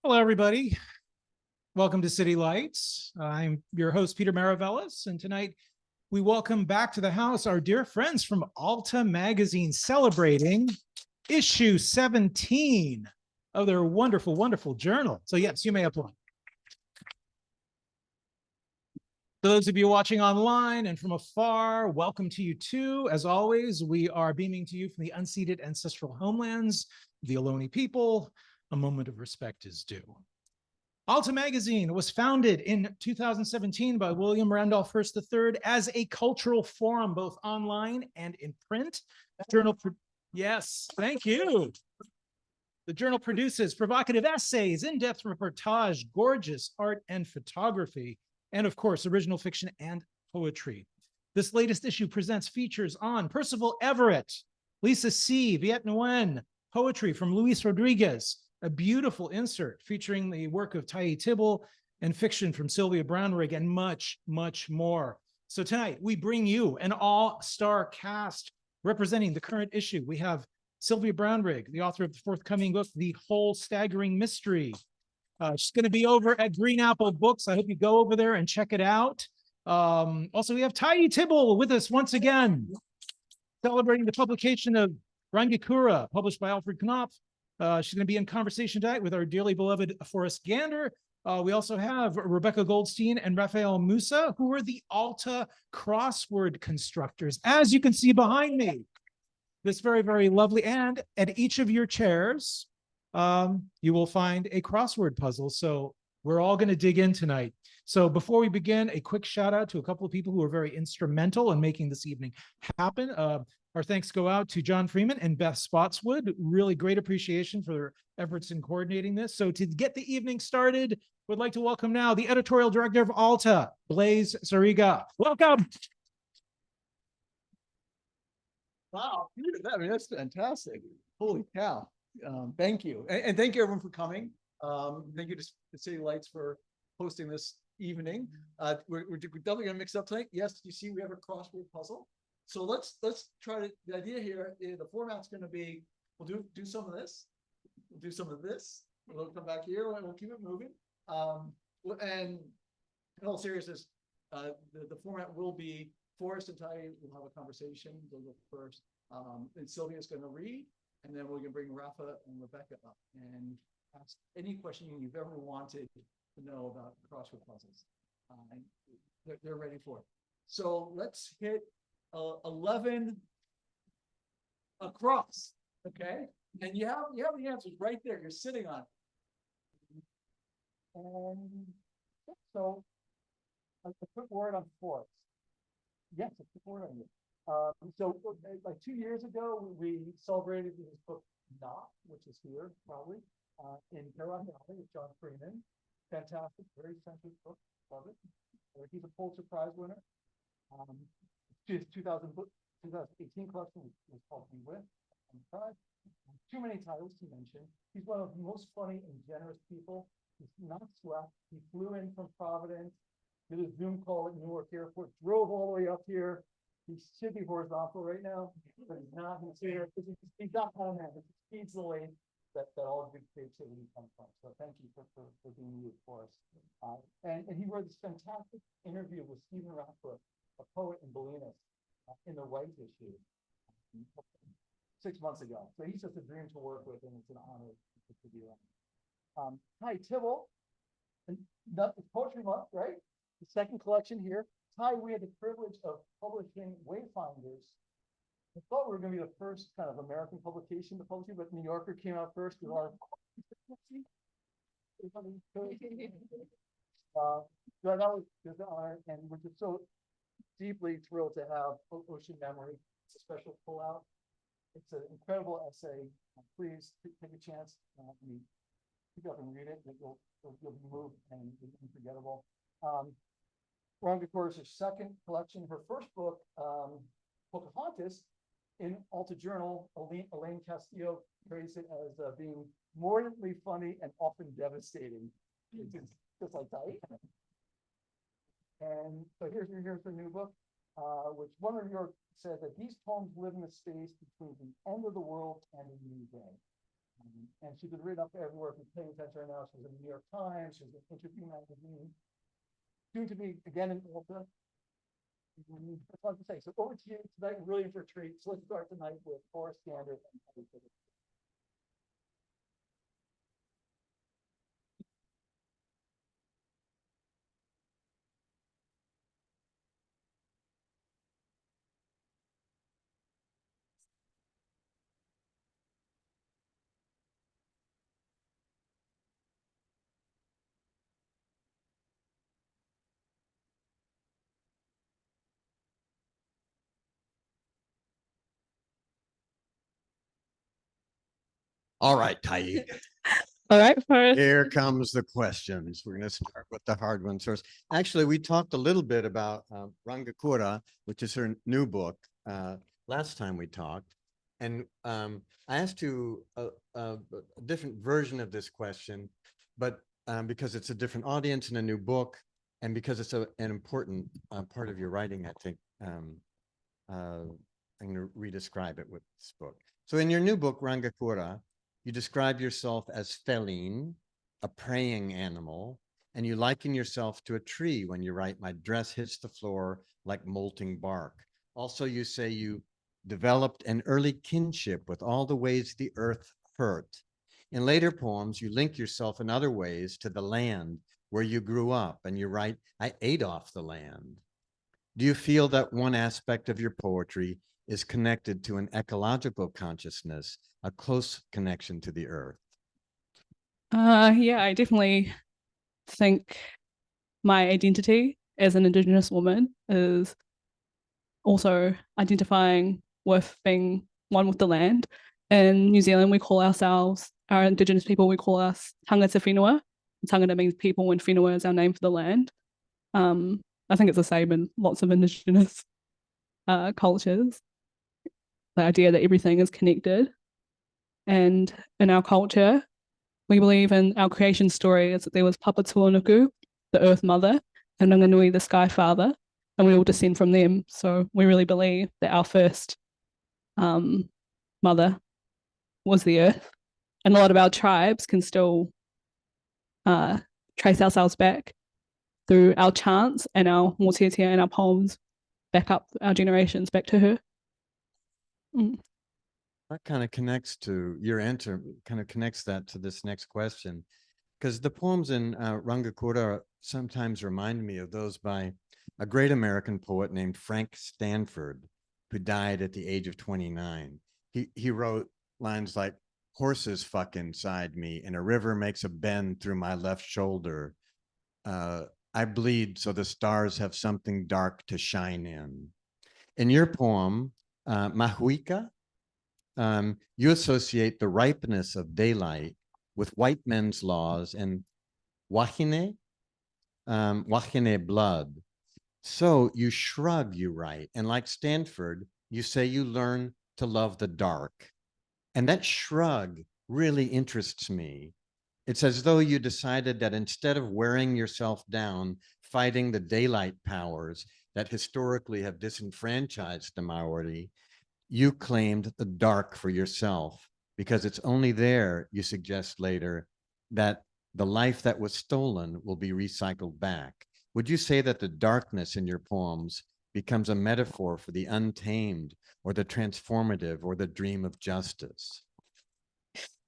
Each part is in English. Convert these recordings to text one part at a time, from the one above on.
Hello, everybody. Welcome to City Lights. I'm your host, Peter Maravellis, and tonight we welcome back to the house our dear friends from ALTA Magazine, celebrating issue 17 of their wonderful, wonderful journal. So yes, you may applaud. For those of you watching online and from afar, welcome to you too. As always, we are beaming to you from the unceded ancestral homelands, the Ohlone people. A moment of respect is due. ALTA Magazine was founded in 2017 by William Randolph Hearst III as a cultural forum, both online and in print. Yes, thank you. The journal produces provocative essays, in-depth reportage, gorgeous art and photography, and of course, original fiction and poetry. This latest issue presents features on Percival Everett, Lisa C., Viet Nguyen, poetry from Luis Rodriguez, a beautiful insert featuring the work of Tayi Tibble, and fiction from Sylvia Brownrigg, and much, much more. So tonight, we bring you an all-star cast representing the current issue. We have Sylvia Brownrigg, the author of the forthcoming book, The Whole Staggering Mystery. She's going to be over at Green Apple Books. I hope you go over there and check it out. Also, we have Tayi Tibble with us once again, celebrating the publication of Rangikura, published by Alfred A Knopf. She's going to be in conversation tonight with our dearly beloved Forrest Gander. We also have Rebecca Goldstein and Rafael Musa, who are the ALTA Crossword constructors. As you can see behind me, this very, very lovely, and at each of your chairs, you will find a crossword puzzle. So we're all going to dig in tonight. So before we begin, a quick shout out to a couple of people who are very instrumental in making this evening happen. Our thanks go out to John Freeman and Beth Spotswood. Really great appreciation for their efforts in coordinating this. So to get the evening started, we'd like to welcome now the editorial director of ALTA, Blaise Zuriga. Welcome. Wow, I mean, that's fantastic. Holy cow. Thank you. And thank you everyone for coming. Thank you to City Lights for hosting this evening. We're definitely gonna mix up tonight. Yes, you see we have a crossword puzzle. So let's try to, the idea here is the format's gonna be, we'll do some of this, we'll do some of this, we'll come back here and we'll keep it moving. And in all seriousness, the format will be Forrest and Tayi will have a conversation. They'll go first. And Sylvia's going to read, and then we're going to bring Rafa and Rebecca up and ask any question you've ever wanted to know about crossword puzzles. They're ready for it. So let's hit 11 across, okay? And you have the answers right there. You're sitting on it. And so a quick word on Forrest. Yes, a quick word on you. So like 2 years ago, we celebrated his book Not, which is here probably, in Te Whanganui with John Freeman. Fantastic, very centric book, love it. He's a Pulitzer Prize winner. His 2018 collection was called Be With. Too many titles to mention. He's one of the most funny and generous people. He's not swept. He flew in from Providence, did a Zoom call at Newark Airport, drove all the way up here. He should be horizontal right now, but he's not. He's not on that. It speeds the lane that all good creativity comes from. So thank you for being you for us. And he wrote this fantastic interview with Stephen Ratcliffe, a poet in Bolinas, in the Right issue 6 months ago. So he's just a dream to work with, and it's an honor to be around. Tayi Tibble, it's Poetry Month, right? The second collection here. Tayi, we had the privilege of publishing Wayfinders. I thought we were going to be the first kind of American publication to publish it, but New Yorker came out first with our so that was just an honor, and we're just so deeply thrilled to have Ocean Memory. It's a special pullout. It's an incredible essay. Please take a chance. Pick up and read it. You'll be moved and unforgettable. Rangikura is her second collection. Her first book, Poūkahangatus, in ALTA Journal, Elaine Castillo praised it as being mordantly funny and often devastating. Just like Tayi. And so here's her new book, which one reviewer said that these poems live in the space between the end of the world and a new day. And she's been written up everywhere from paying attention right now. She's in the New York Times, she's in Interview magazine, soon to be again in ALTA. That's all I can say. So over to you tonight, really for a treat. So let's start tonight with Forrest Gander and Tayi Tibble. All right, Tayi. All right, Forrest. Here comes the questions. We're going to start with the hard ones first. Actually, we talked a little bit about Rangikura, which is her new book, last time we talked. And I asked you a different version of this question, but because it's a different audience and a new book, and because it's an important part of your writing, I think I'm going to re-describe it with this book. So in your new book, Rangikura, you describe yourself as feline, a preying animal, and you liken yourself to a tree when you write, "My dress hits the floor like molting bark." Also, you say you developed an early kinship with all the ways the earth hurt. In later poems, you link yourself in other ways to the land where you grew up, and you write, "I ate off the land." Do you feel that one aspect of your poetry is connected to an ecological consciousness, a close connection to the earth? Yeah, I definitely think my identity as an Indigenous woman is also identifying with being one with the land. In New Zealand, we call ourselves, our Indigenous people, we call us tangata whenua. Tangata means people, and whenua is our name for the land. I think it's the same in lots of Indigenous cultures. The idea that everything is connected. And in our culture, we believe in our creation story is that there was Papa Tuanuku, the earth mother, and Whanganui, the sky father, and we all descend from them. So we really believe that our first mother was the earth. And a lot of our tribes can still trace ourselves back through our chants and our mōtiatia and our poems back up our generations back to her. That kind of connects to your answer, kind of connects that to this next question, because the poems in Rangikura sometimes remind me of those by a great American poet named Frank Stanford, who died at the age of 29. He wrote lines like, "Horses fuck inside me, and a river makes a bend through my left shoulder. I bleed so the stars have something dark to shine in." In your poem, Mahuika, you associate the ripeness of daylight with white men's laws and wahine blood. So you shrug, you write, and like Stanford, you say you learn to love the dark. And that shrug really interests me. It's as though you decided that instead of wearing yourself down, fighting the daylight powers that historically have disenfranchised the Maori, you claimed the dark for yourself, because it's only there, you suggest later, that the life that was stolen will be recycled back. Would you say that the darkness in your poems becomes a metaphor for the untamed, or the transformative, or the dream of justice?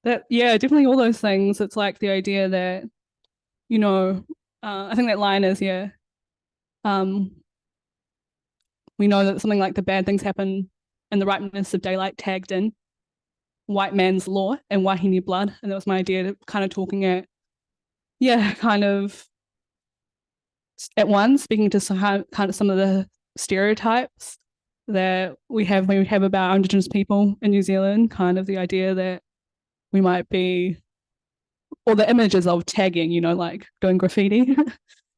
Yeah, definitely all those things. It's like the idea that, you know, I think that line is, yeah, we know that something like the bad things happen and the ripeness of daylight tagged in white man's law and wahine blood. And that was my idea, to kind of talking at, yeah, kind of at once speaking to kind of some of the stereotypes that we have about our Indigenous people in New Zealand, kind of the idea that we might be, or the images of tagging, you know, like doing graffiti.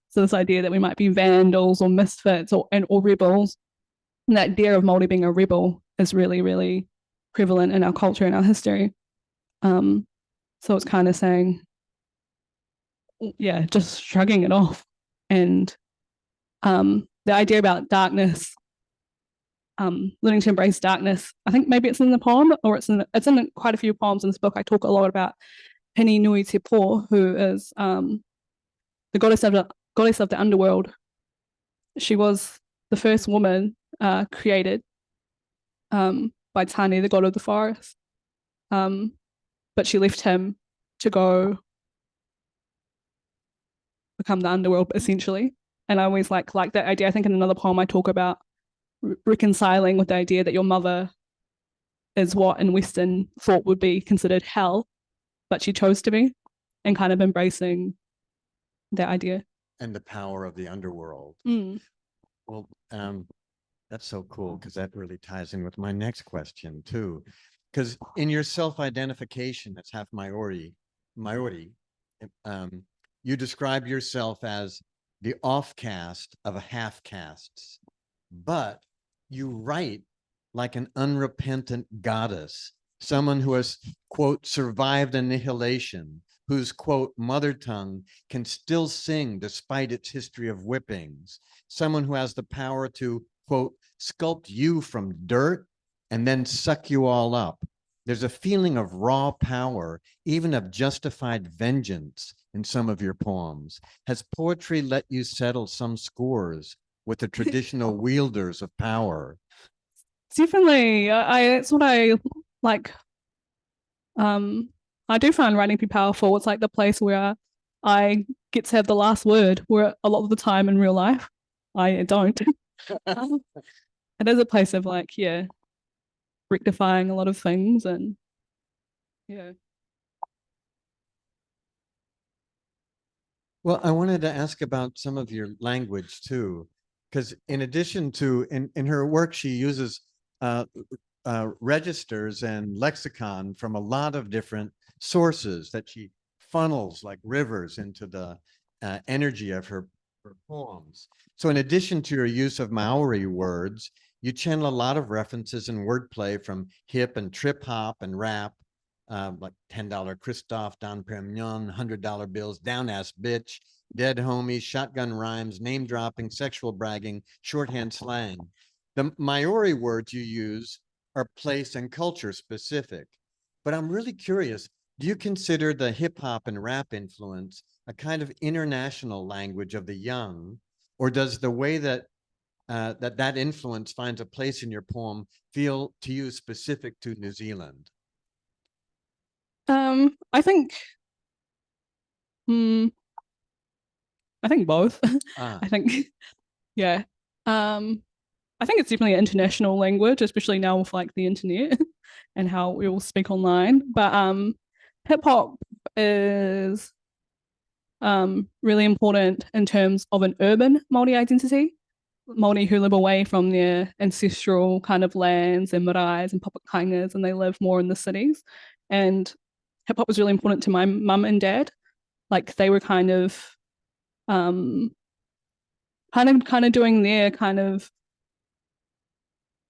So this idea that we might be vandals or misfits or rebels. And that idea of Māori being a rebel is really, really prevalent in our culture and our history. So it's kind of saying, yeah, just shrugging it off. And the idea about darkness learning to embrace darkness. I think maybe it's in the poem, or it's in quite a few poems in this book. I talk a lot about Pini Nui Te Po, who is the goddess of the underworld. She was the first woman created by Tani, the god of the forest. But she left him to go become the underworld, essentially. And I always like that idea. I think in another poem I talk about reconciling with the idea that your mother is what in Western thought would be considered hell, but she chose to be, and kind of embracing that idea. And the power of the underworld. Well, that's so cool, because that really ties in with my next question too. Because in your self-identification, that's half Maori, you describe yourself as the off-caste of a half-castes, but you write like an unrepentant goddess, someone who has, quote, survived annihilation, whose, quote, mother tongue can still sing despite its history of whippings, someone who has the power to, quote, sculpt you from dirt and then suck you all up. There's a feeling of raw power, even of justified vengeance in some of your poems. Has poetry let you settle some scores with the traditional wielders of power? Definitely. It's what I like. I do find writing to be powerful. It's like the place where I get to have the last word, where a lot of the time in real life, I don't. It is a place of like, yeah, rectifying a lot of things, and yeah. Well, I wanted to ask about some of your language too, because in addition to, in her work, she uses registers and lexicon from a lot of different sources that she funnels like rivers into the energy of her poems. So in addition to your use of Maori words, you channel a lot of references and wordplay from hip and trip hop and rap, like $10 Christoph, Don Perignon, $100 bills, down ass bitch, dead homies, shotgun rhymes, name dropping, sexual bragging, shorthand slang. The Maori words you use are place and culture specific, but I'm really curious, do you consider the hip hop and rap influence a kind of international language of the young, or does the way that that influence finds a place in your poem feel to you specific to New Zealand? I think both. I think, yeah. I think it's definitely an international language, especially now with like the internet and how we all speak online. But hip hop is really important in terms of an urban Māori identity. Māori who live away from their ancestral kind of lands and maraes and Poūkahangatus, and they live more in the cities. And hip hop was really important to my mum and dad. Like they were kind of doing their kind of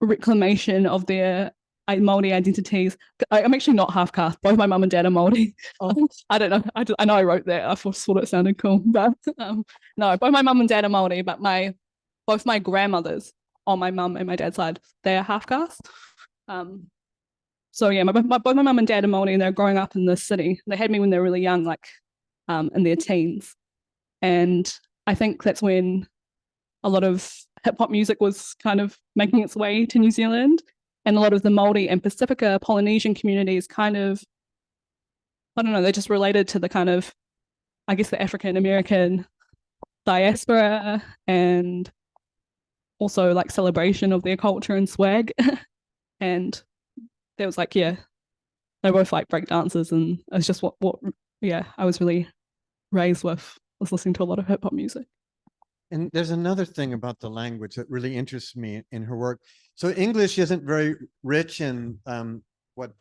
reclamation of their Māori identities. I'm actually not half caste. Both my mum and dad are Māori. Oh. I don't know. I know I wrote that. I just thought it sounded cool, but no, both my mum and dad are Māori, but both my grandmothers on my mum and my dad's side, they are half caste. So yeah, both my mum and dad are Māori, and they're growing up in the city. They had me when they were really young, like in their teens, and I think that's when a lot of hip hop music was kind of making its way to New Zealand, and a lot of the Māori and Pacifica Polynesian communities kind of, I don't know, they just related to the kind of, I guess, the African American diaspora, and also like celebration of their culture and swag. And there was like, yeah, they're both like break dancers, and it's just what yeah, I was really raised with, was listening to a lot of hip hop music. And there's another thing about the language that really interests me in her work. So English isn't very rich in what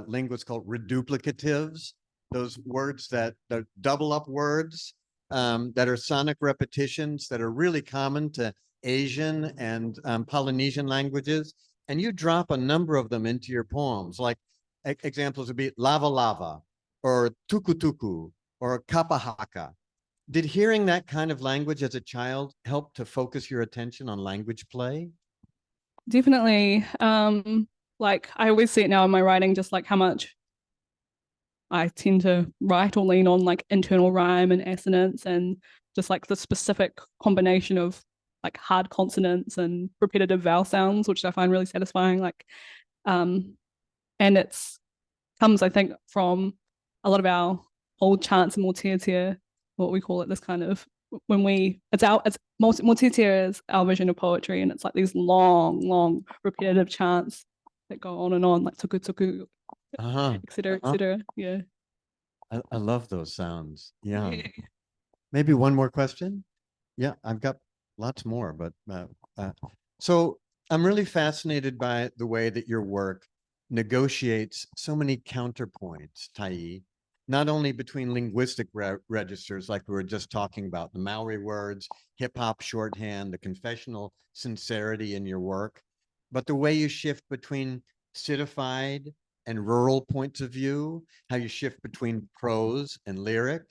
linguists call reduplicatives, those words that are double up words that are sonic repetitions that are really common to Asian and Polynesian languages. And you drop a number of them into your poems, like examples would be lava lava, or tuku tuku, or kapahaka. Did hearing that kind of language as a child help to focus your attention on language play? Definitely. Like I always see it now in my writing, just like how much I tend to write or lean on like internal rhyme and assonance and just like the specific combination of like hard consonants and repetitive vowel sounds, which I find really satisfying. Like, and it's comes, I think, from a lot of our old chants and mortetia, what we call it, this kind of mortetia is our vision of poetry, and it's like these long repetitive chants that go on and on, like tuku tuku, et cetera. Yeah. I love those sounds. Yeah. Maybe one more question. Yeah, I've got lots more, but so I'm really fascinated by the way that your work negotiates so many counterpoints, Tayi, not only between linguistic registers, like we were just talking about, the Maori words, hip hop shorthand, the confessional sincerity in your work, but the way you shift between citified and rural points of view, how you shift between prose and lyric.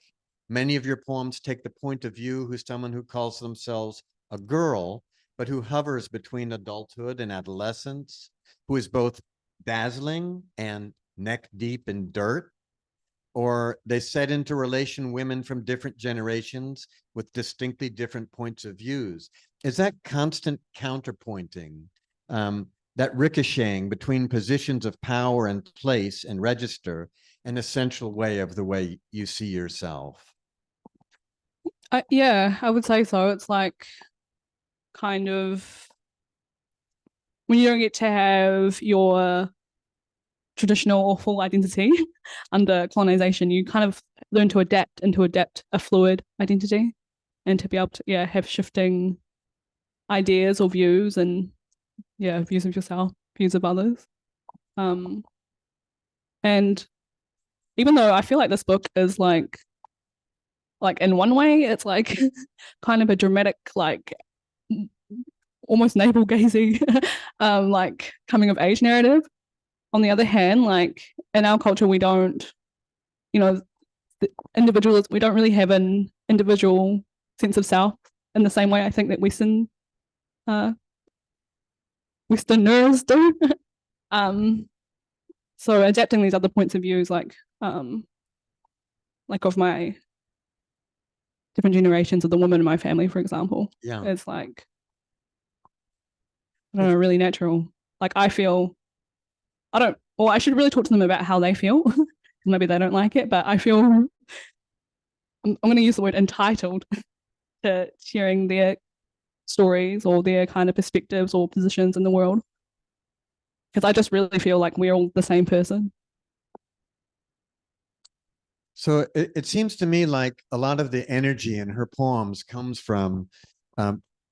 Many of your poems take the point of view who's someone who calls themselves a girl, but who hovers between adulthood and adolescence, who is both dazzling and neck deep in dirt, or they set into relation women from different generations with distinctly different points of views. Is that constant counterpointing, that ricocheting between positions of power and place and register, an essential way of the way you see yourself? Yeah, I would say so. It's like kind of when you don't get to have your traditional or full identity under colonization, you kind of learn to adapt a fluid identity and to be able to have shifting ideas or views and views of yourself, views of others. And even though I feel like this book is like in one way it's like kind of a dramatic, like almost navel gazing like coming of age narrative, on the other hand, like in our culture we don't, individuals, we don't really have an individual sense of self in the same way I think that Westerners do. So adapting these other points of views, like of my different generations of the women in my family, for example, it's like, I don't know, really natural. Like I feel, I should really talk to them about how they feel. Maybe they don't like it, but I feel, I'm going to use the word entitled to sharing their stories or their kind of perspectives or positions in the world. Because I just really feel like we're all the same person. So it seems to me like a lot of the energy in her poems comes from,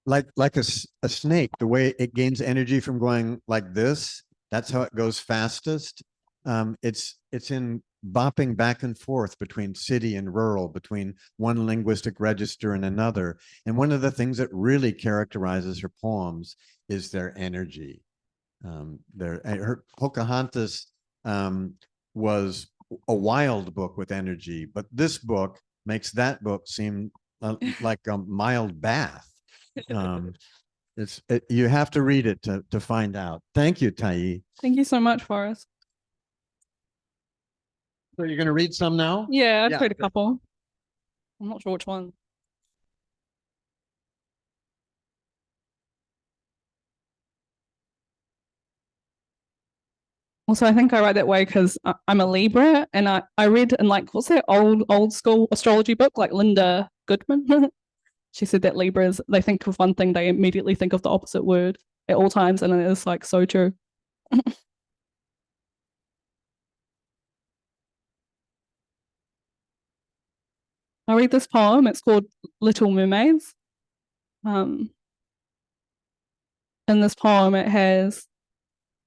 like a snake, the way it gains energy from going like this. That's how it goes fastest. It's in bopping back and forth between city and rural, between one linguistic register and another. And one of the things that really characterizes her poems is their energy. Her Poūkahangatus was a wild book with energy, but this book makes that book seem like a mild bath. You have to read it to find out. Thank you, Tayi. Thank you so much, Forrest. So you're going to read some now? Yeah, I've read a couple. I'm not sure which one. Also, I think I write that way because I'm a Libra, and I read in like, what's that old school astrology book, like Linda Goodman? She said that Libras, they think of one thing, they immediately think of the opposite word at all times, and it is like so true. I read this poem, it's called Little Mermaids. In this poem, it has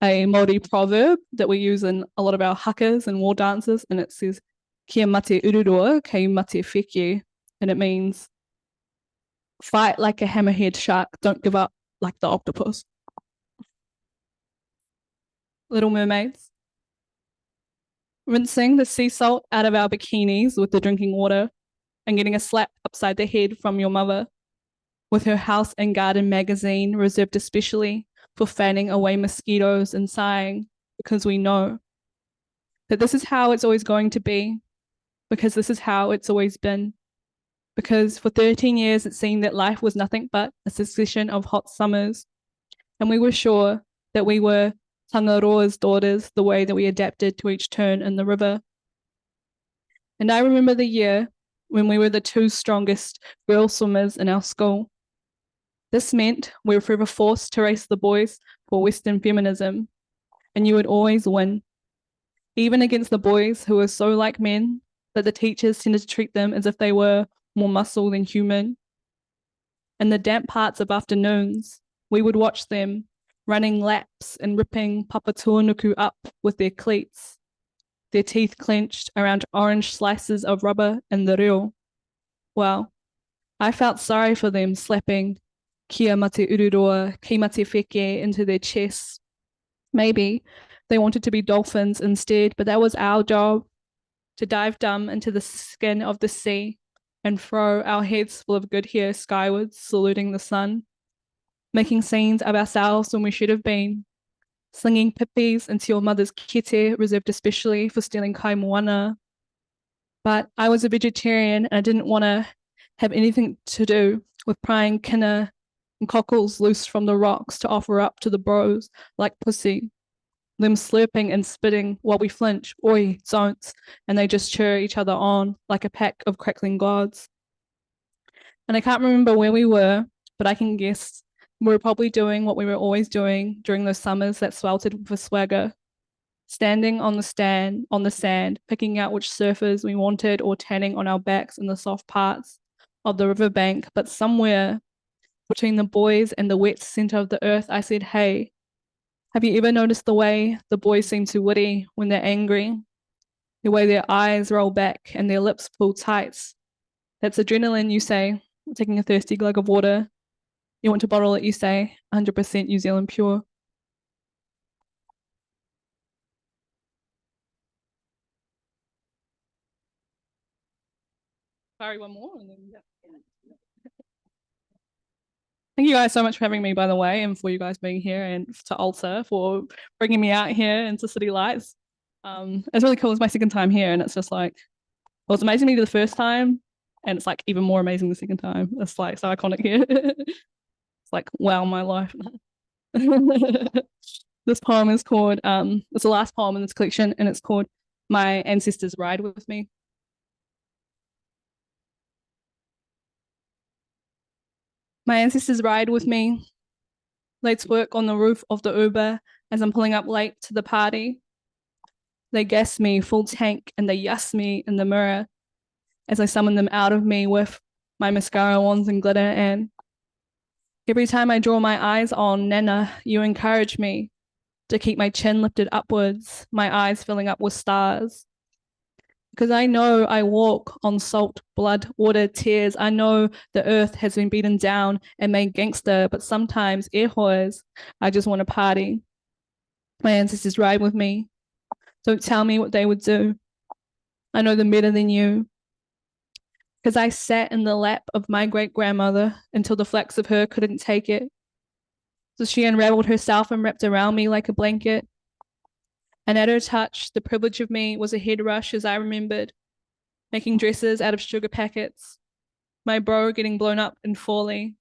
a Māori proverb that we use in a lot of our hakas and war dances, and it says, kia mate ururua, kei mate wheke, and it means fight like a hammerhead shark, don't give up like the octopus. Little Mermaids. Rinsing the sea salt out of our bikinis with the drinking water and getting a slap upside the head from your mother with her house and garden magazine reserved especially for fanning away mosquitoes and sighing because we know that this is how it's always going to be, because this is how it's always been. Because for 13 years, it seemed that life was nothing but a succession of hot summers. And we were sure that we were Tangaroa's daughters, the way that we adapted to each turn in the river. And I remember the year when we were the 2 strongest girl swimmers in our school. This meant we were forever forced to race the boys for Western feminism, and you would always win, even against the boys who were so like men that the teachers tended to treat them as if they were more muscle than human. In the damp parts of afternoons, we would watch them running laps and ripping papatuanuku up with their cleats, their teeth clenched around orange slices of rubber in the reo. Well, I felt sorry for them slapping kia mate ururoa, ki mate wheke into their chests. Maybe they wanted to be dolphins instead, but that was our job, to dive dumb into the skin of the sea and throw our heads full of good hair skywards, saluting the sun, making scenes of ourselves when we should have been, slinging pippies into your mother's kete, reserved especially for stealing kai moana. But I was a vegetarian and I didn't want to have anything to do with prying kina and cockles loose from the rocks to offer up to the bros like pussy, them slurping and spitting while we flinch, oi, don't, and they just cheer each other on like a pack of crackling gods. And I can't remember where we were, but I can guess we were probably doing what we were always doing during those summers that sweltered with a swagger, standing on the sand, picking out which surfers we wanted or tanning on our backs in the soft parts of the riverbank. But somewhere between the boys and the wet center of the earth, I said, hey, have you ever noticed the way the boys seem too witty when they're angry? The way their eyes roll back and their lips pull tight. That's adrenaline, you say, taking a thirsty glug of water. You want to bottle it, you say, 100% New Zealand pure. Sorry, one more. And then, yeah. Thank you guys so much for having me, by the way, and for you guys being here, and to ALTA for bringing me out here into City Lights. It's really cool. It's my second time here, and it's just like, well, it's amazing to me the first time, and it's like even more amazing the second time. It's like so iconic here. It's like, wow, my life. This poem is called, it's the last poem in this collection, and it's called My Ancestors Ride With Me. My ancestors ride with me. They twerk on the roof of the Uber as I'm pulling up late to the party. They gas me full tank and they yas me in the mirror as I summon them out of me with my mascara wands and glitter. And every time I draw my eyes on Nana, you encourage me to keep my chin lifted upwards, my eyes filling up with stars. Because I know I walk on salt, blood, water, tears. I know the earth has been beaten down and made gangster, but sometimes, I just want to party. My ancestors ride with me. Don't tell me what they would do. I know them better than you. Because I sat in the lap of my great-grandmother until the flax of her couldn't take it. So she unraveled herself and wrapped around me like a blanket. And at her touch, the privilege of me was a head rush as I remembered, making dresses out of sugar packets, my bro getting blown up in Fawley,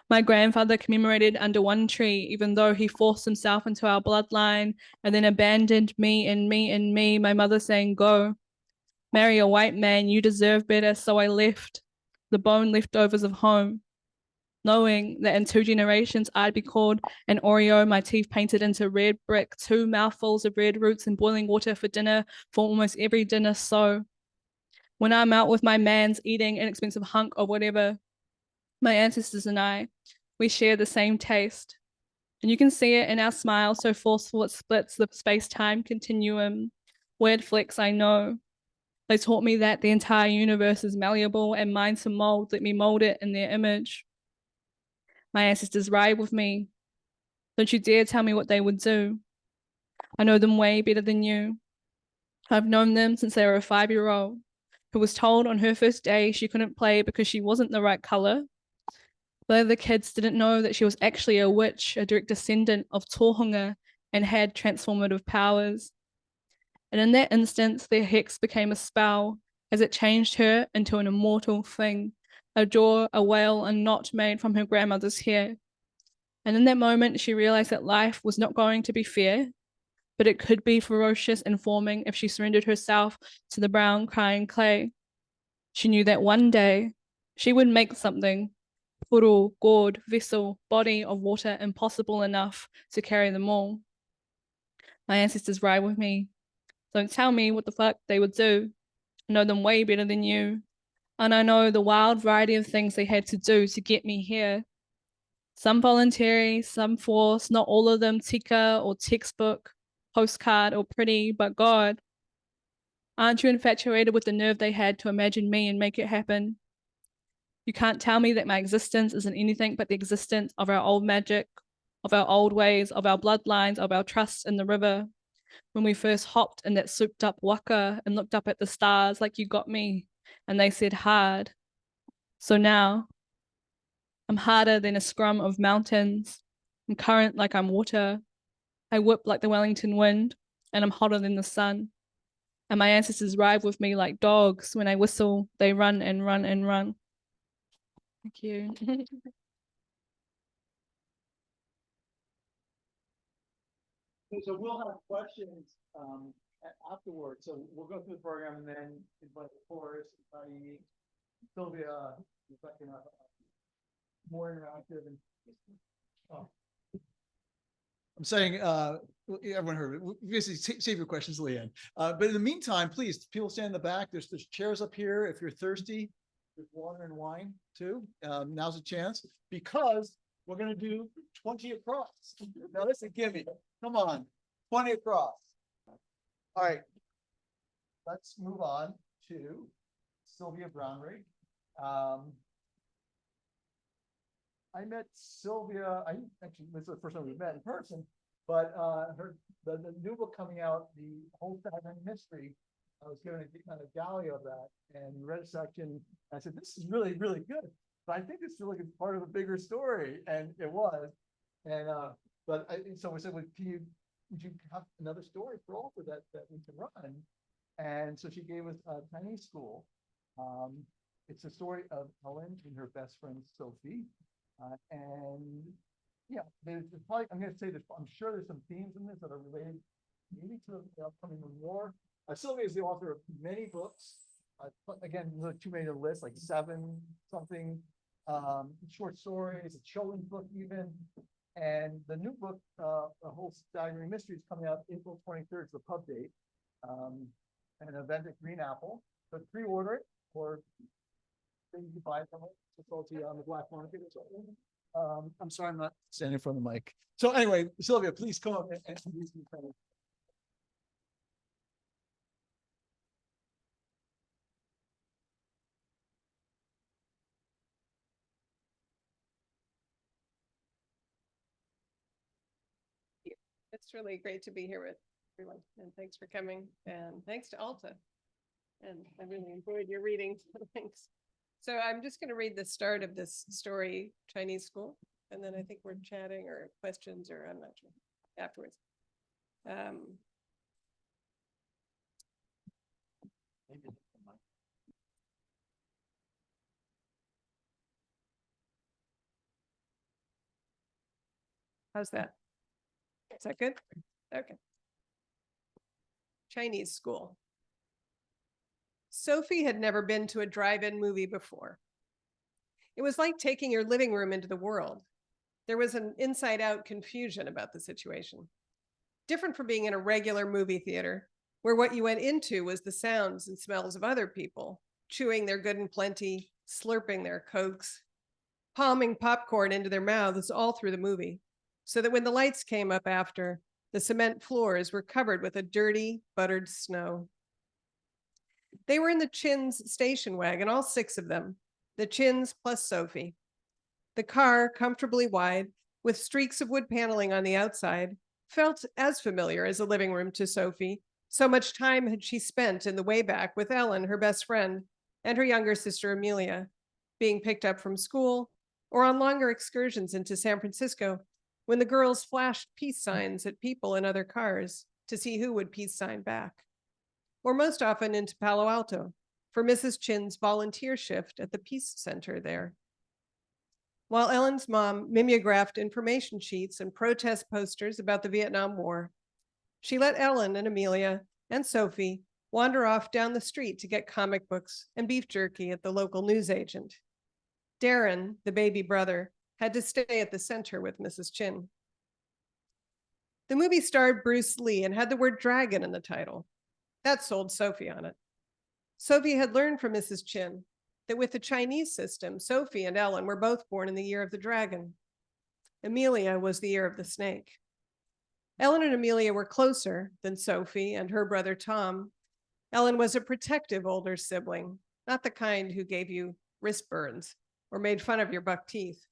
my grandfather commemorated under one tree, even though he forced himself into our bloodline and then abandoned me and me and me, my mother saying, go, marry a white man, you deserve better, so I left, the bone leftovers of home, knowing that in 2 generations I'd be called an Oreo, my teeth painted into red brick, 2 mouthfuls of red roots and boiling water for dinner for almost every dinner. So when I'm out with my mans eating an expensive hunk or whatever, my ancestors and I, we share the same taste. And you can see it in our smile, so forceful it splits the space-time continuum. Weird flex, I know. They taught me that the entire universe is malleable and mine to mold, let me mold it in their image. My ancestors ride with me. Don't you dare tell me what they would do. I know them way better than you. I've known them since they were a 5-year-old who was told on her first day she couldn't play because she wasn't the right color. But the kids didn't know that she was actually a witch, a direct descendant of Tohunga, and had transformative powers. And in that instance, their hex became a spell, as it changed her into an immortal thing, a jaw, a whale, a knot made from her grandmother's hair. And in that moment, she realized that life was not going to be fair, but it could be ferocious and forming if she surrendered herself to the brown crying clay. She knew that one day she would make something, puru, gourd, vessel, body of water impossible enough to carry them all. My ancestors ride with me. Don't tell me what the fuck they would do. I know them way better than you. And I know the wild variety of things they had to do to get me here. Some voluntary, some forced, not all of them tika or textbook, postcard or pretty, but God. Aren't you infatuated with the nerve they had to imagine me and make it happen? You can't tell me that my existence isn't anything but the existence of our old magic, of our old ways, of our bloodlines, of our trust in the river. When we first hopped in that souped up waka and looked up at the stars like you got me, and they said hard. So now, I'm harder than a scrum of mountains. I'm current like I'm water. I whip like the Wellington wind, and I'm hotter than the sun. And my ancestors ride with me like dogs. When I whistle, they run and run and run. Thank you. So we'll have questions afterwards. So we'll go through the program and then invite Forrest, Tayi, Sylvia, more interactive and. Oh. I'm saying, everyone heard it. Basically, save your questions, Leanne. But in the meantime, please, people stand in the back. There's chairs up here. If you're thirsty, there's water and wine too. Now's a chance because we're going to do 20 across. Now, this is a gimme. Come on, 20 across. All right, let's move on to Sylvia Brownrigg. I met Sylvia, actually, this is the first time we met in person, but the new book coming out, The Whole Staggering Mystery, I was given a gallery of that and read a section. I said, this is really, really good. But I think it's really part of a bigger story. And it was. And so we said, would you have another story for ALTA that we can run? And so she gave us a tiny school. It's a story of Helen and her best friend Sophie. And yeah, there's probably, I'm going to say this, I'm sure there's some themes in this that are related maybe to the upcoming war. Sylvia is the author of many books. Again, too many to list, like 7 something short stories, a children's book even. And the new book, The Whole Staggering Mystery, is coming out April 23rd, is the pub date. An event at Green Apple. So pre-order it, or you can buy it from it. It's all to you on the black market or something. I'm sorry, I'm not standing in front of the mic. So anyway, Sylvia, please come up and introduce me. It's really great to be here with everyone, and thanks for coming, and thanks to ALTA. And I really enjoyed your reading. Thanks. So I'm just going to read the start of this story, Chinese School, and then I think we're chatting or questions, or I'm not sure, afterwards. How's that? Is that good? Okay. Chinese School. Sophie had never been to a drive-in movie before. It was like taking your living room into the world. There was an inside-out confusion about the situation. Different from being in a regular movie theater, where what you went into was the sounds and smells of other people, chewing their good and plenty, slurping their Cokes, palming popcorn into their mouths all through the movie, so that when the lights came up after, the cement floors were covered with a dirty, buttered snow. They were in the Chins station wagon, all 6 of them, the Chins plus Sophie. The car, comfortably wide, with streaks of wood paneling on the outside, felt as familiar as a living room to Sophie. So much time had she spent in the way back with Ellen, her best friend, and her younger sister, Amelia, being picked up from school, or on longer excursions into San Francisco when the girls flashed peace signs at people in other cars to see who would peace sign back, or most often into Palo Alto for Mrs. Chin's volunteer shift at the Peace Center there. While Ellen's mom mimeographed information sheets and protest posters about the Vietnam War, she let Ellen and Amelia and Sophie wander off down the street to get comic books and beef jerky at the local newsagent. Darren, the baby brother, had to stay at the center with Mrs. Chin. The movie starred Bruce Lee and had the word dragon in the title. That sold Sophie on it. Sophie had learned from Mrs. Chin that with the Chinese system, Sophie and Ellen were both born in the year of the dragon. Amelia was the year of the snake. Ellen and Amelia were closer than Sophie and her brother Tom. Ellen was a protective older sibling, not the kind who gave you wrist burns or made fun of your buck teeth.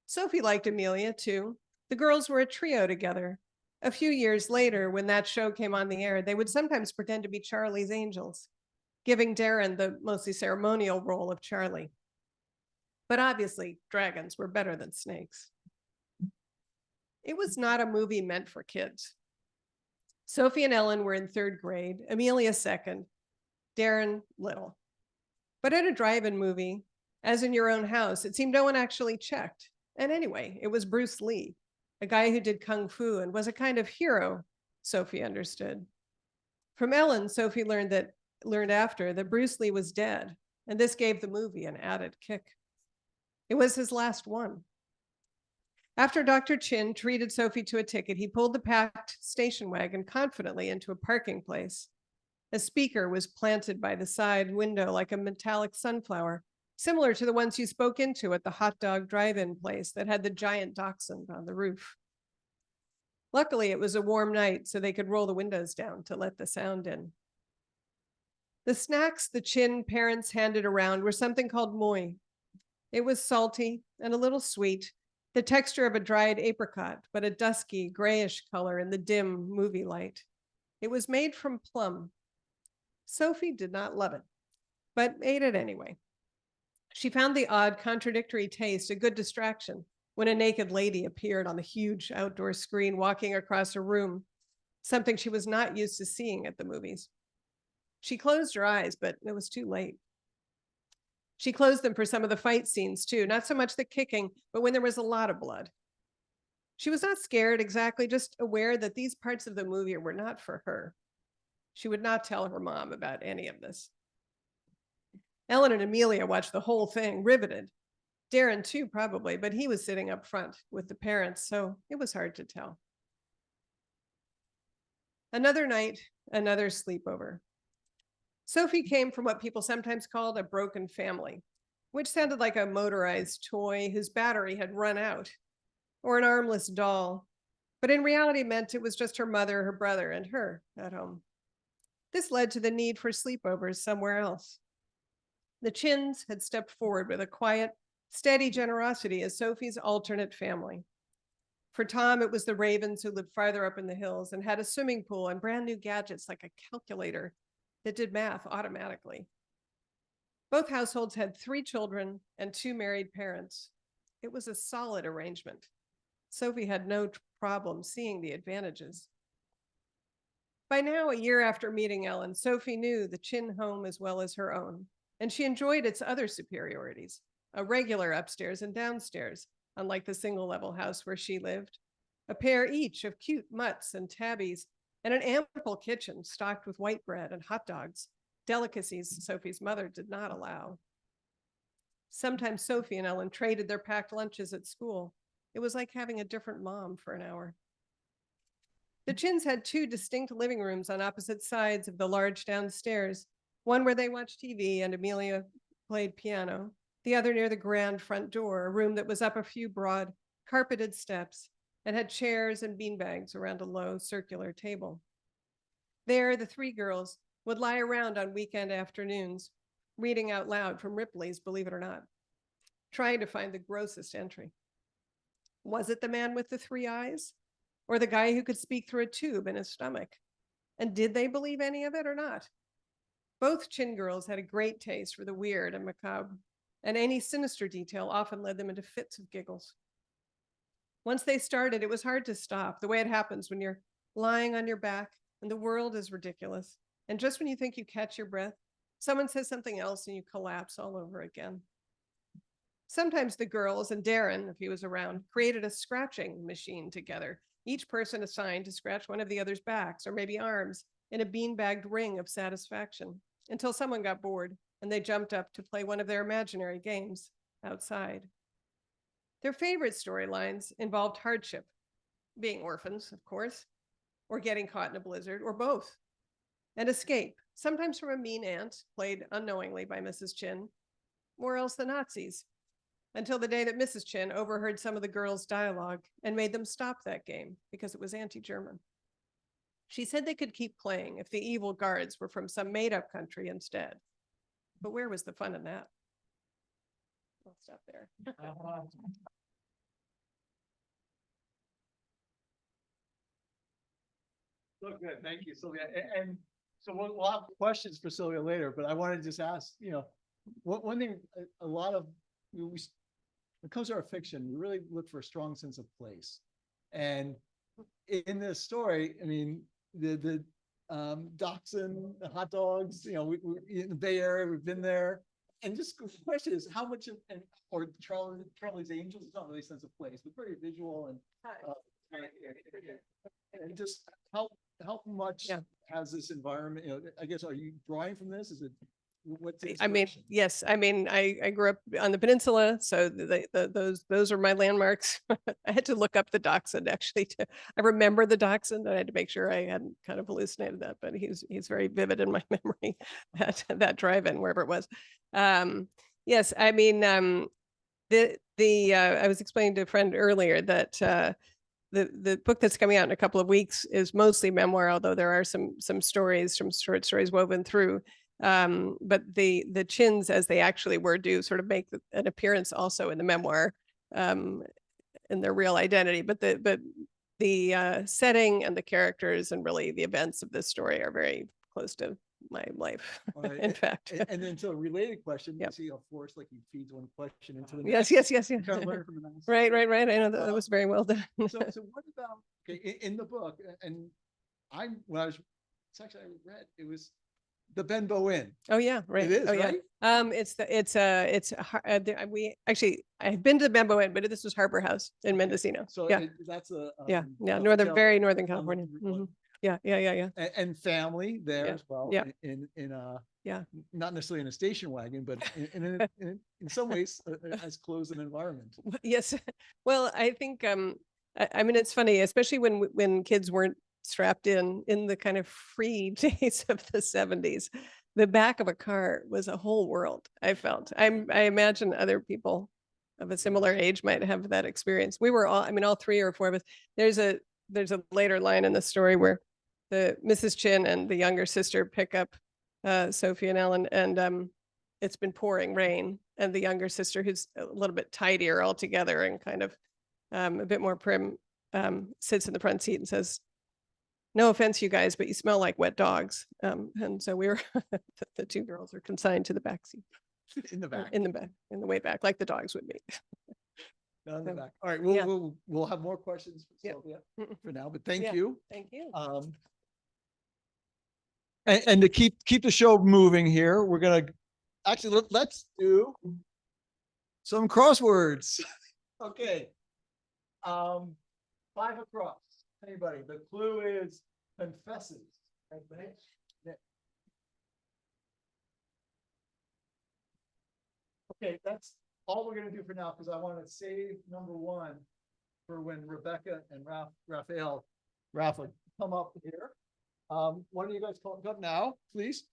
Sophie liked Amelia too. The girls were a trio together. A few years later, when that show came on the air, they would sometimes pretend to be Charlie's Angels, giving Darren the mostly ceremonial role of Charlie. But obviously, dragons were better than snakes. It was not a movie meant for kids. Sophie and Ellen were in 3rd grade, Amelia 2nd, Darren little. But at a drive-in movie, as in your own house, it seemed no one actually checked. And anyway, it was Bruce Lee, a guy who did kung fu and was a kind of hero, Sophie understood. From Ellen, Sophie learned after that Bruce Lee was dead, and this gave the movie an added kick. It was his last one. After Dr. Chin treated Sophie to a ticket, he pulled the packed station wagon confidently into a parking place. A speaker was planted by the side window like a metallic sunflower, similar to the ones you spoke into at the hot dog drive-in place that had the giant dachshund on the roof. Luckily, it was a warm night, so they could roll the windows down to let the sound in. The snacks the Chin parents handed around were something called moi. It was salty and a little sweet, the texture of a dried apricot, but a dusky, grayish color in the dim movie light. It was made from plum. Sophie did not love it, but ate it anyway. She found the odd, contradictory taste a good distraction when a naked lady appeared on the huge outdoor screen walking across a room, something she was not used to seeing at the movies. She closed her eyes, but it was too late. She closed them for some of the fight scenes too, not so much the kicking, but when there was a lot of blood. She was not scared exactly, just aware that these parts of the movie were not for her. She would not tell her mom about any of this. Ellen and Amelia watched the whole thing, riveted. Darren too, probably, but he was sitting up front with the parents, so it was hard to tell. Another night, another sleepover. Sophie came from what people sometimes called a broken family, which sounded like a motorized toy whose battery had run out, or an armless doll, but in reality meant it was just her mother, her brother, and her at home. This led to the need for sleepovers somewhere else. The Chins had stepped forward with a quiet, steady generosity as Sophie's alternate family. For Tom, it was the Ravens who lived farther up in the hills and had a swimming pool and brand new gadgets like a calculator that did math automatically. Both households had 3 children and 2 married parents. It was a solid arrangement. Sophie had no problem seeing the advantages. By now, a year after meeting Ellen, Sophie knew the Chin home as well as her own, and she enjoyed its other superiorities, a regular upstairs and downstairs, unlike the single-level house where she lived, a pair each of cute mutts and tabbies, and an ample kitchen stocked with white bread and hot dogs, delicacies Sophie's mother did not allow. Sometimes Sophie and Ellen traded their packed lunches at school. It was like having a different mom for an hour. The Chins had 2 distinct living rooms on opposite sides of the large downstairs, one where they watched TV and Amelia played piano, the other near the grand front door, a room that was up a few broad, carpeted steps and had chairs and beanbags around a low circular table. There, the 3 girls would lie around on weekend afternoons, reading out loud from Ripley's Believe It or Not, trying to find the grossest entry. Was it the man with the 3 eyes? Or the guy who could speak through a tube in his stomach? And did they believe any of it or not? Both Chin girls had a great taste for the weird and macabre. and any sinister detail often led them into fits of giggles. Once they started, it was hard to stop, the way it happens when you're lying on your back and the world is ridiculous. And just when you think you catch your breath, someone says something else and you collapse all over again. Sometimes the girls, and Darren, if he was around, created a scratching machine together, each person assigned to scratch one of the other's backs or maybe arms in a beanbagged ring of satisfaction, until someone got bored and they jumped up to play one of their imaginary games outside. Their favorite storylines involved hardship, being orphans, of course, or getting caught in a blizzard, or both, and escape, sometimes from a mean aunt, played unknowingly by Mrs. Chin, or else the Nazis, until the day that Mrs. Chin overheard some of the girls' dialogue and made them stop that game because it was anti-German. She said they could keep playing if the evil guards were from some made-up country instead. But where was the fun in that? I'll stop there. So good, thank you, Sylvia. And so we'll have questions for Sylvia later, but I want to just ask, one thing, a lot of, when it comes to our fiction, we really look for a strong sense of place. And in this story, I mean, the dachshund, the hot dogs, we in the Bay Area, we've been there. And just the question is, how much of, or Charlie's Angels, it's not really a sense of place, but very visual and just how much has this environment, I guess, are you drawing from this? Is it, what's the inspiration? Yes. I mean, I grew up on the peninsula, so those are my landmarks. I had to look up the dachshund actually. I remember the dachshund. I had to make sure I hadn't kind of hallucinated that, but he's very vivid in my memory. That drive-in, wherever it was. Yes, I mean, I was explaining to a friend earlier that the book that's coming out in a couple of weeks is mostly memoir, although there are some stories, some short stories woven through. But the Chins, as they actually were, do sort of make an appearance also in the memoir, in their real identity. But the setting and the characters and really the events of this story are very close to my life. Right. In fact. And then so a related question, Yep. you see how Forrest, like he feeds one question into the Yes. next. Kind of learn from the next. Right. I know that was very well done. So what about, okay, in the book, and it's actually, I read, it was the Benbow Inn. Oh yeah, right. It is, oh, right? I've been to the Bembo Inn, but this was Harbor House in Mendocino. So yeah, that's a very northern on California. the- Yeah. And family there Yeah, as well. yeah. In not necessarily in a station wagon, but in some ways as close an environment. Yes. Well, I think I mean it's funny, especially when kids weren't strapped in the kind of free days of the 70s. The back of a car was a whole world, I felt. I imagine other people of a similar age might have that experience. We were all 3 or 4 of us. There's a later line in the story where the Mrs. Chin and the younger sister pick up Sophie and Ellen, and it's been pouring rain, and the younger sister, who's a little bit tidier altogether and kind of a bit more prim, sits in the front seat and says, "No offense, you guys, but you smell like wet dogs." And so we were, the 2 girls are consigned to the back seat. In the back. In the way back, like the dogs would be. Down the So, back. All right, yeah. we'll have more questions for Yeah. Sylvia for now, but thank Yeah. you. Thank you. And to keep the show moving here, we're gonna actually let's do some crosswords. Okay. 5 across. Anybody? The clue is confesses. Anybody? Yeah. Okay, that's all we're gonna do for now because I want to save number 1 for when Rebecca and Rafael come up here. One of you guys come up now, please.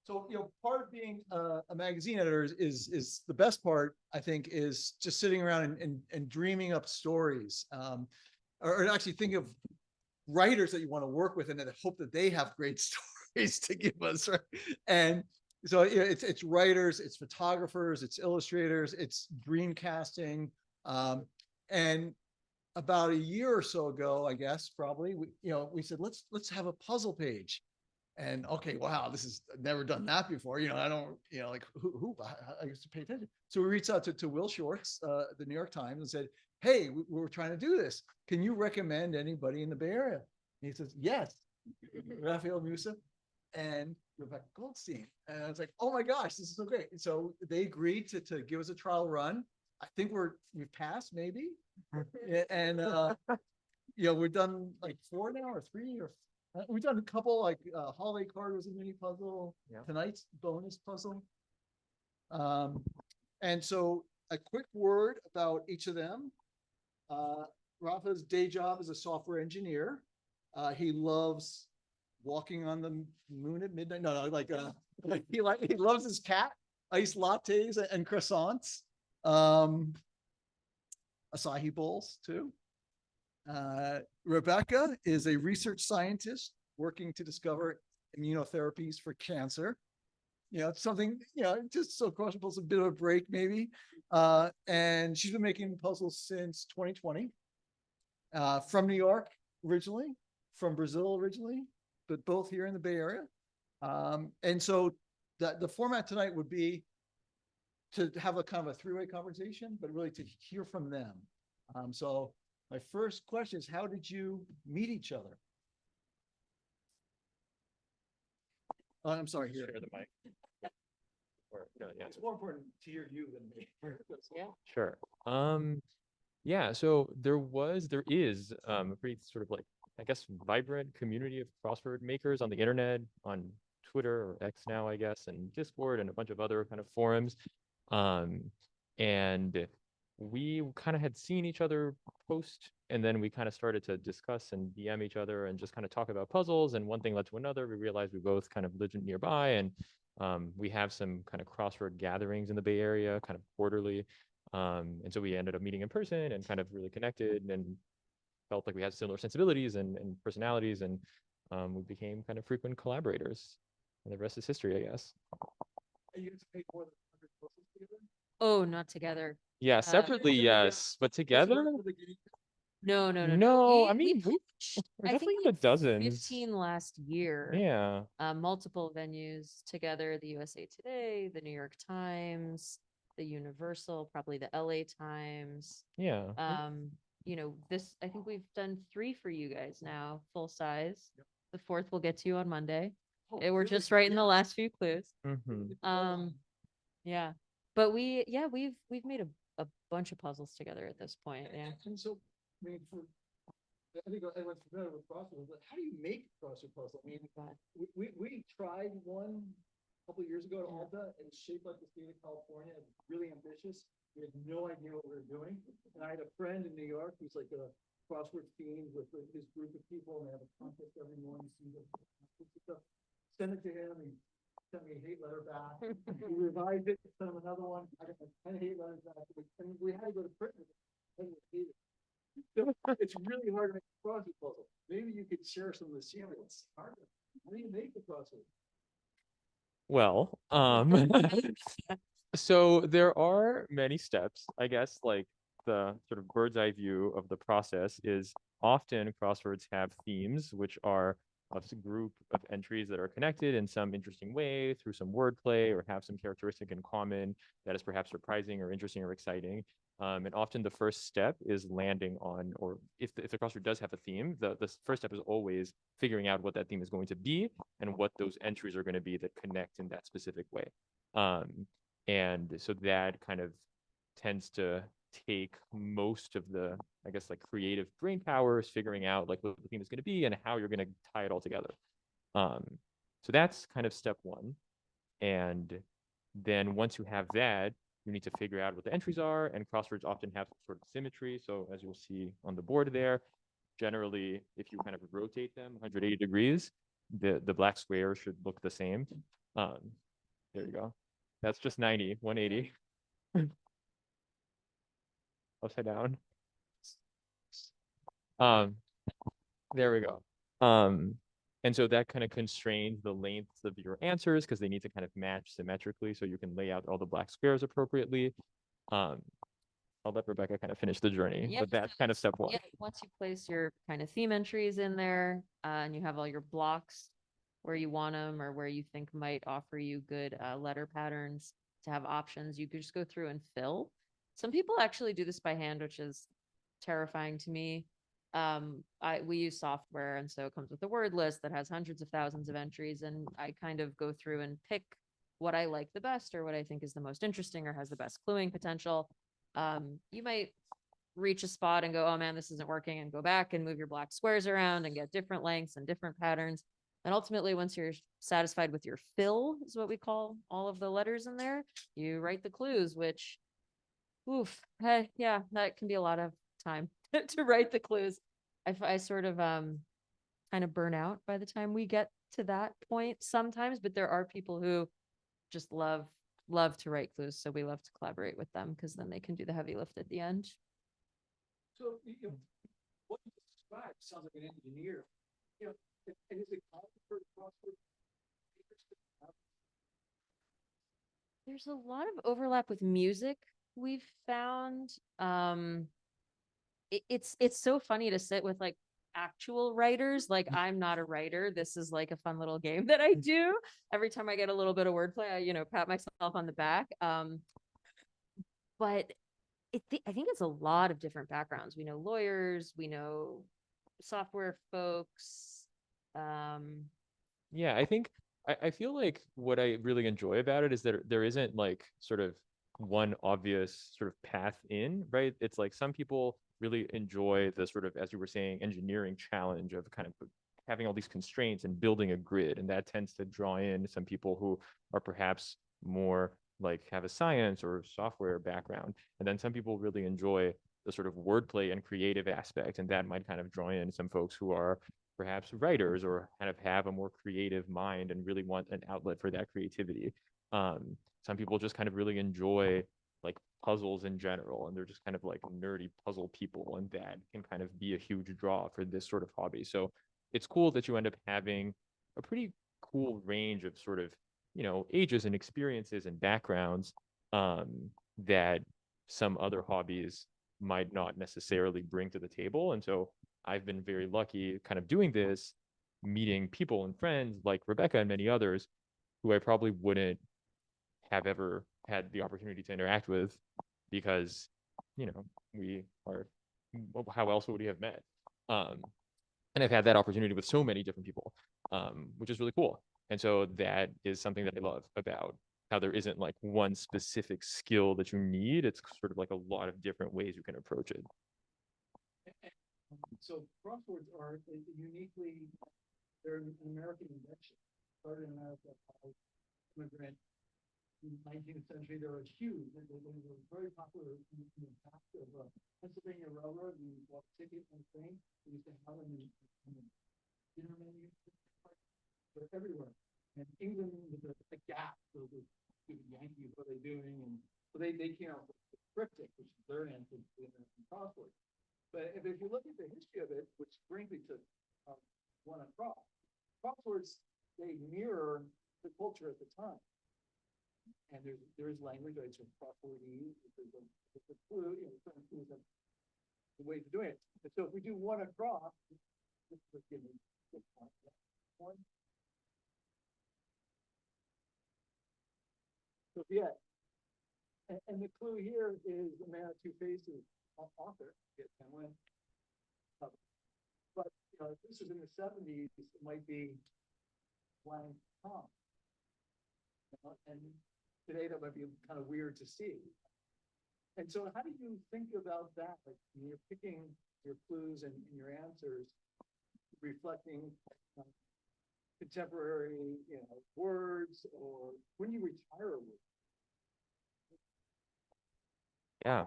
So part of being a magazine editor is the best part, I think, is just sitting around and dreaming up stories, or actually think of writers that you want to work with and then hope that they have great stories to give us, right? And so it's writers, it's photographers, it's illustrators, it's dreamcasting, and about a year or so ago, I guess, probably, we said, let's have a puzzle page. And okay, wow, this is I've never done that before. I don't, like who I used to pay attention. So we reached out to Will Shortz, the New York Times, and said, hey, we're trying to do this. Can you recommend anybody in the Bay Area? And he says, yes, Rafael Musa and Rebecca Goldstein. And I was like, oh my gosh, this is so great. And so they agreed to give us a trial run. I think we've passed maybe. And we've done like 4 now or 3 or we've done a couple, like holiday card was a mini puzzle. Yeah. Tonight's bonus puzzle. And so a quick word about each of them. Rafa's day job is a software engineer. He loves walking on the moon at midnight. No, he loves his cat, iced lattes and croissants, acai bowls too. Rebecca is a research scientist working to discover immunotherapies for cancer. It's something, just so crosswords a bit of a break maybe. And she's been making puzzles since 2020. From New York originally, from Brazil originally, but both here in the Bay Area. And so the format tonight would be to have a kind of a 3-way conversation, but really to hear from them. So my first question is, how did you meet each other? I'm sorry, here. Share the mic. Or, yeah. It's more important to hear you than me. Yeah. Sure. Yeah, so there is a pretty sort of like, I guess, vibrant community of crossword makers on the internet, on Twitter or X now, I guess, and Discord and a bunch of other kind of forums. And we kind of had seen each other post, and then we kind of started to discuss and DM each other and just kind of talk about puzzles, and one thing led to another. We realized we both kind of lived nearby, and we have some kind of crossword gatherings in the Bay Area, kind of quarterly. And so we ended up meeting in person and kind of really connected and felt like we had similar sensibilities and personalities, and we became kind of frequent collaborators. And the rest is history, I guess. Are you going to make more than 100 puzzles together? Oh, not together. Yeah, separately, yes, but together? No. No, I We mean, we're I definitely think in the dozens. 15 last year. Yeah. Multiple venues together, the USA Today, the New York Times, the Universal, probably the LA Times. Yeah. This, I think we've done 3 for you guys now, full size. Yep. The 4th will get to you on Monday. Oh, We're really? just right in the last few clues. Mm-hmm. Yeah, but we've made a bunch of puzzles together at this point. Yeah. And so, I mean, I think everyone's familiar with crossword, but how do you make a crossword puzzle? I mean, God. we tried one a couple of years ago at ALTA, and it's shaped like the state of California, really ambitious. We had no idea what we were doing. And I had a friend in New York who's like a crossword fiend with his group of people, and they have a contest every morning. Send it to him, he sent me a hate letter back. We revised it, sent him another one. I got 10 hate letters back. And we had to go to print with it. It's really hard to make a crossword puzzle. Maybe you could share some of the secrets. How do you make the crossword? Well, so there are many steps, I guess. Like the sort of bird's eye view of the process is often crosswords have themes, which are a group of entries that are connected in some interesting way through some wordplay or have some characteristic in common that is perhaps surprising or interesting or exciting. And often the first step is landing on, or if the crossword does have a theme, the first step is always figuring out what that theme is going to be and what those entries are going to be that connect in that specific way. And so that kind of tends to take most of the, I guess, like creative brain powers, figuring out like what the theme is going to be and how you're going to tie it all together. So that's kind of step one. And then once you have that, you need to figure out what the entries are, and crosswords often have sort of symmetry. So as you'll see on the board there, generally, if you kind of rotate them 180 degrees, the black square should look the same. There you go. That's just 90, 180. Upside down. There we go. And so that kind of constrains the lengths of your answers because they need to kind of match symmetrically so you can lay out all the black squares appropriately. I'll let Rebecca kind of finish the journey, Yep. but that's kind of step one. Yeah, once you place your kind of theme entries in there, and you have all your blocks where you want them or where you think might offer you good letter patterns to have options. You could just go through and fill. Some people actually do this by hand, which is terrifying to me. We use software, and so it comes with a word list that has hundreds of thousands of entries, and I kind of go through and pick what I like the best or what I think is the most interesting or has the best cluing potential. You might reach a spot and go, oh man, this isn't working, and go back and move your black squares around and get different lengths and different patterns. And ultimately, once you're satisfied with your fill, is what we call all of the letters in there, you write the clues, which, oof, hey, yeah, that can be a lot of time to write the clues. I sort of kind of burn out by the time we get to that point sometimes, but there are people who just love to write clues, so we love to collaborate with them because then they can do the heavy lift at the end. So, what you described sounds like an engineer. And is it common for crossword? There's a lot of overlap with music we've found. It's so funny to sit with like actual writers. Like, I'm not a writer. This is like a fun little game that I do. Every time I get a little bit of wordplay, I pat myself on the back. But I think it's a lot of different backgrounds. We know lawyers, we know software folks. Yeah, I think I feel like what I really enjoy about it is that there isn't like sort of one obvious sort of path in, right? It's like some people really enjoy the sort of, as you were saying, engineering challenge of kind of having all these constraints and building a grid. And that tends to draw in some people who are perhaps more like have a science or software background. And then some people really enjoy the sort of wordplay and creative aspect. And that might kind of draw in some folks who are perhaps writers or kind of have a more creative mind and really want an outlet for that creativity. Some people just kind of really enjoy like puzzles in general, and they're just kind of like nerdy puzzle people, and that can kind of be a huge draw for this sort of hobby. So it's cool that you end up having a pretty cool range of sort of, ages and experiences and backgrounds that some other hobbies might not necessarily bring to the table. And so I've been very lucky kind of doing this, meeting people and friends like Rebecca and many others who I probably wouldn't have ever had the opportunity to interact with because, we are, how else would we have met? And I've had that opportunity with so many different people, which is really cool. And so that is something that I love about how there isn't like one specific skill that you need. It's sort of like a lot of different ways you can approach it. So crosswords are uniquely, they're an American invention. Started in America by immigrant in the 19th century. They were huge. They were very popular in the past of Pennsylvania Railroad. You bought tickets on the train. You used to have them in dinner menus. They're everywhere. And England was a gap. So the Yankees, what are they doing? And so they came out with the cryptic, which is their answer to the American crossword. But if you look at the history of it, which brings me to one across, crosswords, they mirror the culture at the time. And there is language, right? So crosswordese, there's a clue, certain clues have the ways of doing it. And so if we do one across, just give me one. So yeah, and the clue here is the man of two faces, author. But if this was in the 70s, it might be blank Tom. And today that might be kind of weird to see. And so how do you think about that? Like when you're picking your clues and your answers, reflecting contemporary, words, or when you retire with? Yeah,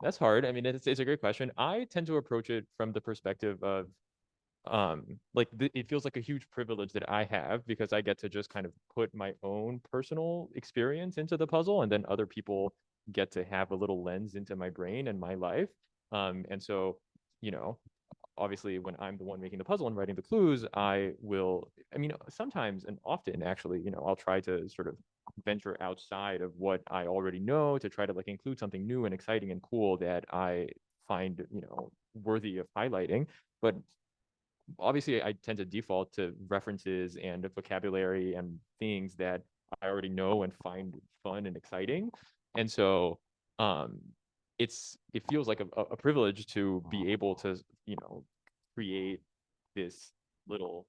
that's hard. I mean, it's a great question. I tend to approach it from the perspective of it feels like a huge privilege that I have because I get to just kind of put my own personal experience into the puzzle, and then other people get to have a little lens into my brain and my life. And so, obviously when I'm the one making the puzzle and writing the clues, sometimes and often actually, I'll try to sort of venture outside of what I already know to try to like include something new and exciting and cool that I find, worthy of highlighting. But obviously I tend to default to references and vocabulary and things that I already know and find fun and exciting. And so it feels like a privilege to be able to, you know, create this little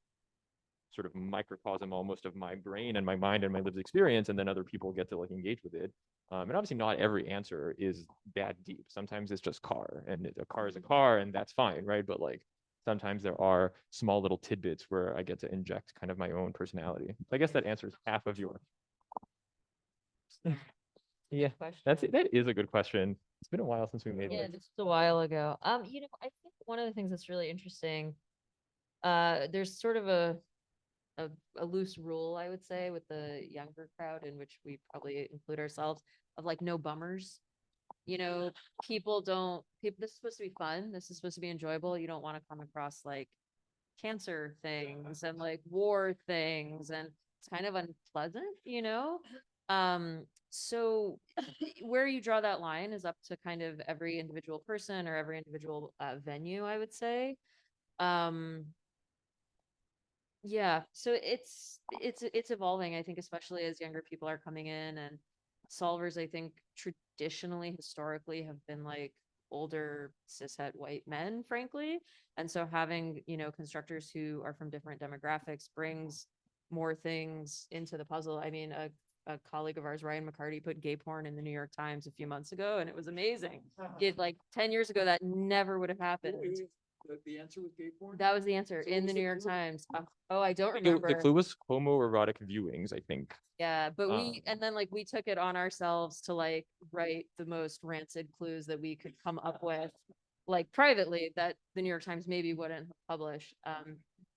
sort of microcosm almost of my brain and my mind and my lived experience, and then other people get to like engage with it. And obviously not every answer is that deep. Sometimes it's just car, and a car is a car, and that's fine, right? But like sometimes there are small little tidbits where I get to inject kind of my own personality. So I guess that answers half of your. Yeah, that's it. That is a good question. It's been a while since we made Yeah, one. this was a while ago. You know, I think one of the things that's really interesting, there's sort of a loose rule, I would say, with the younger crowd, in which we probably include ourselves, of like no bummers. You know, this is supposed to be fun. This is supposed to be enjoyable. You don't want to come across like cancer things and like war things, and it's kind of unpleasant, you know? So where you draw that line is up to kind of every individual person or every individual venue, I would say. Yeah, so it's evolving, I think, especially as younger people are coming in, and solvers, I think, traditionally, historically, have been like older cishet white men, frankly. And so having, you know, constructors who are from different demographics brings more things into the puzzle. I mean, a colleague of ours, Ryan McCarty, put gay porn in the New York Times a few months ago, and it was amazing. It like 10 years ago, that never would have happened. The answer was gay porn? That was the answer So in was the the New York clue? Times. Oh, I don't The remember. clue was homoerotic viewings, I think. Yeah, but and then like we took it on ourselves to like write the most rancid clues that we could come up with, like privately, that the New York Times maybe wouldn't have published.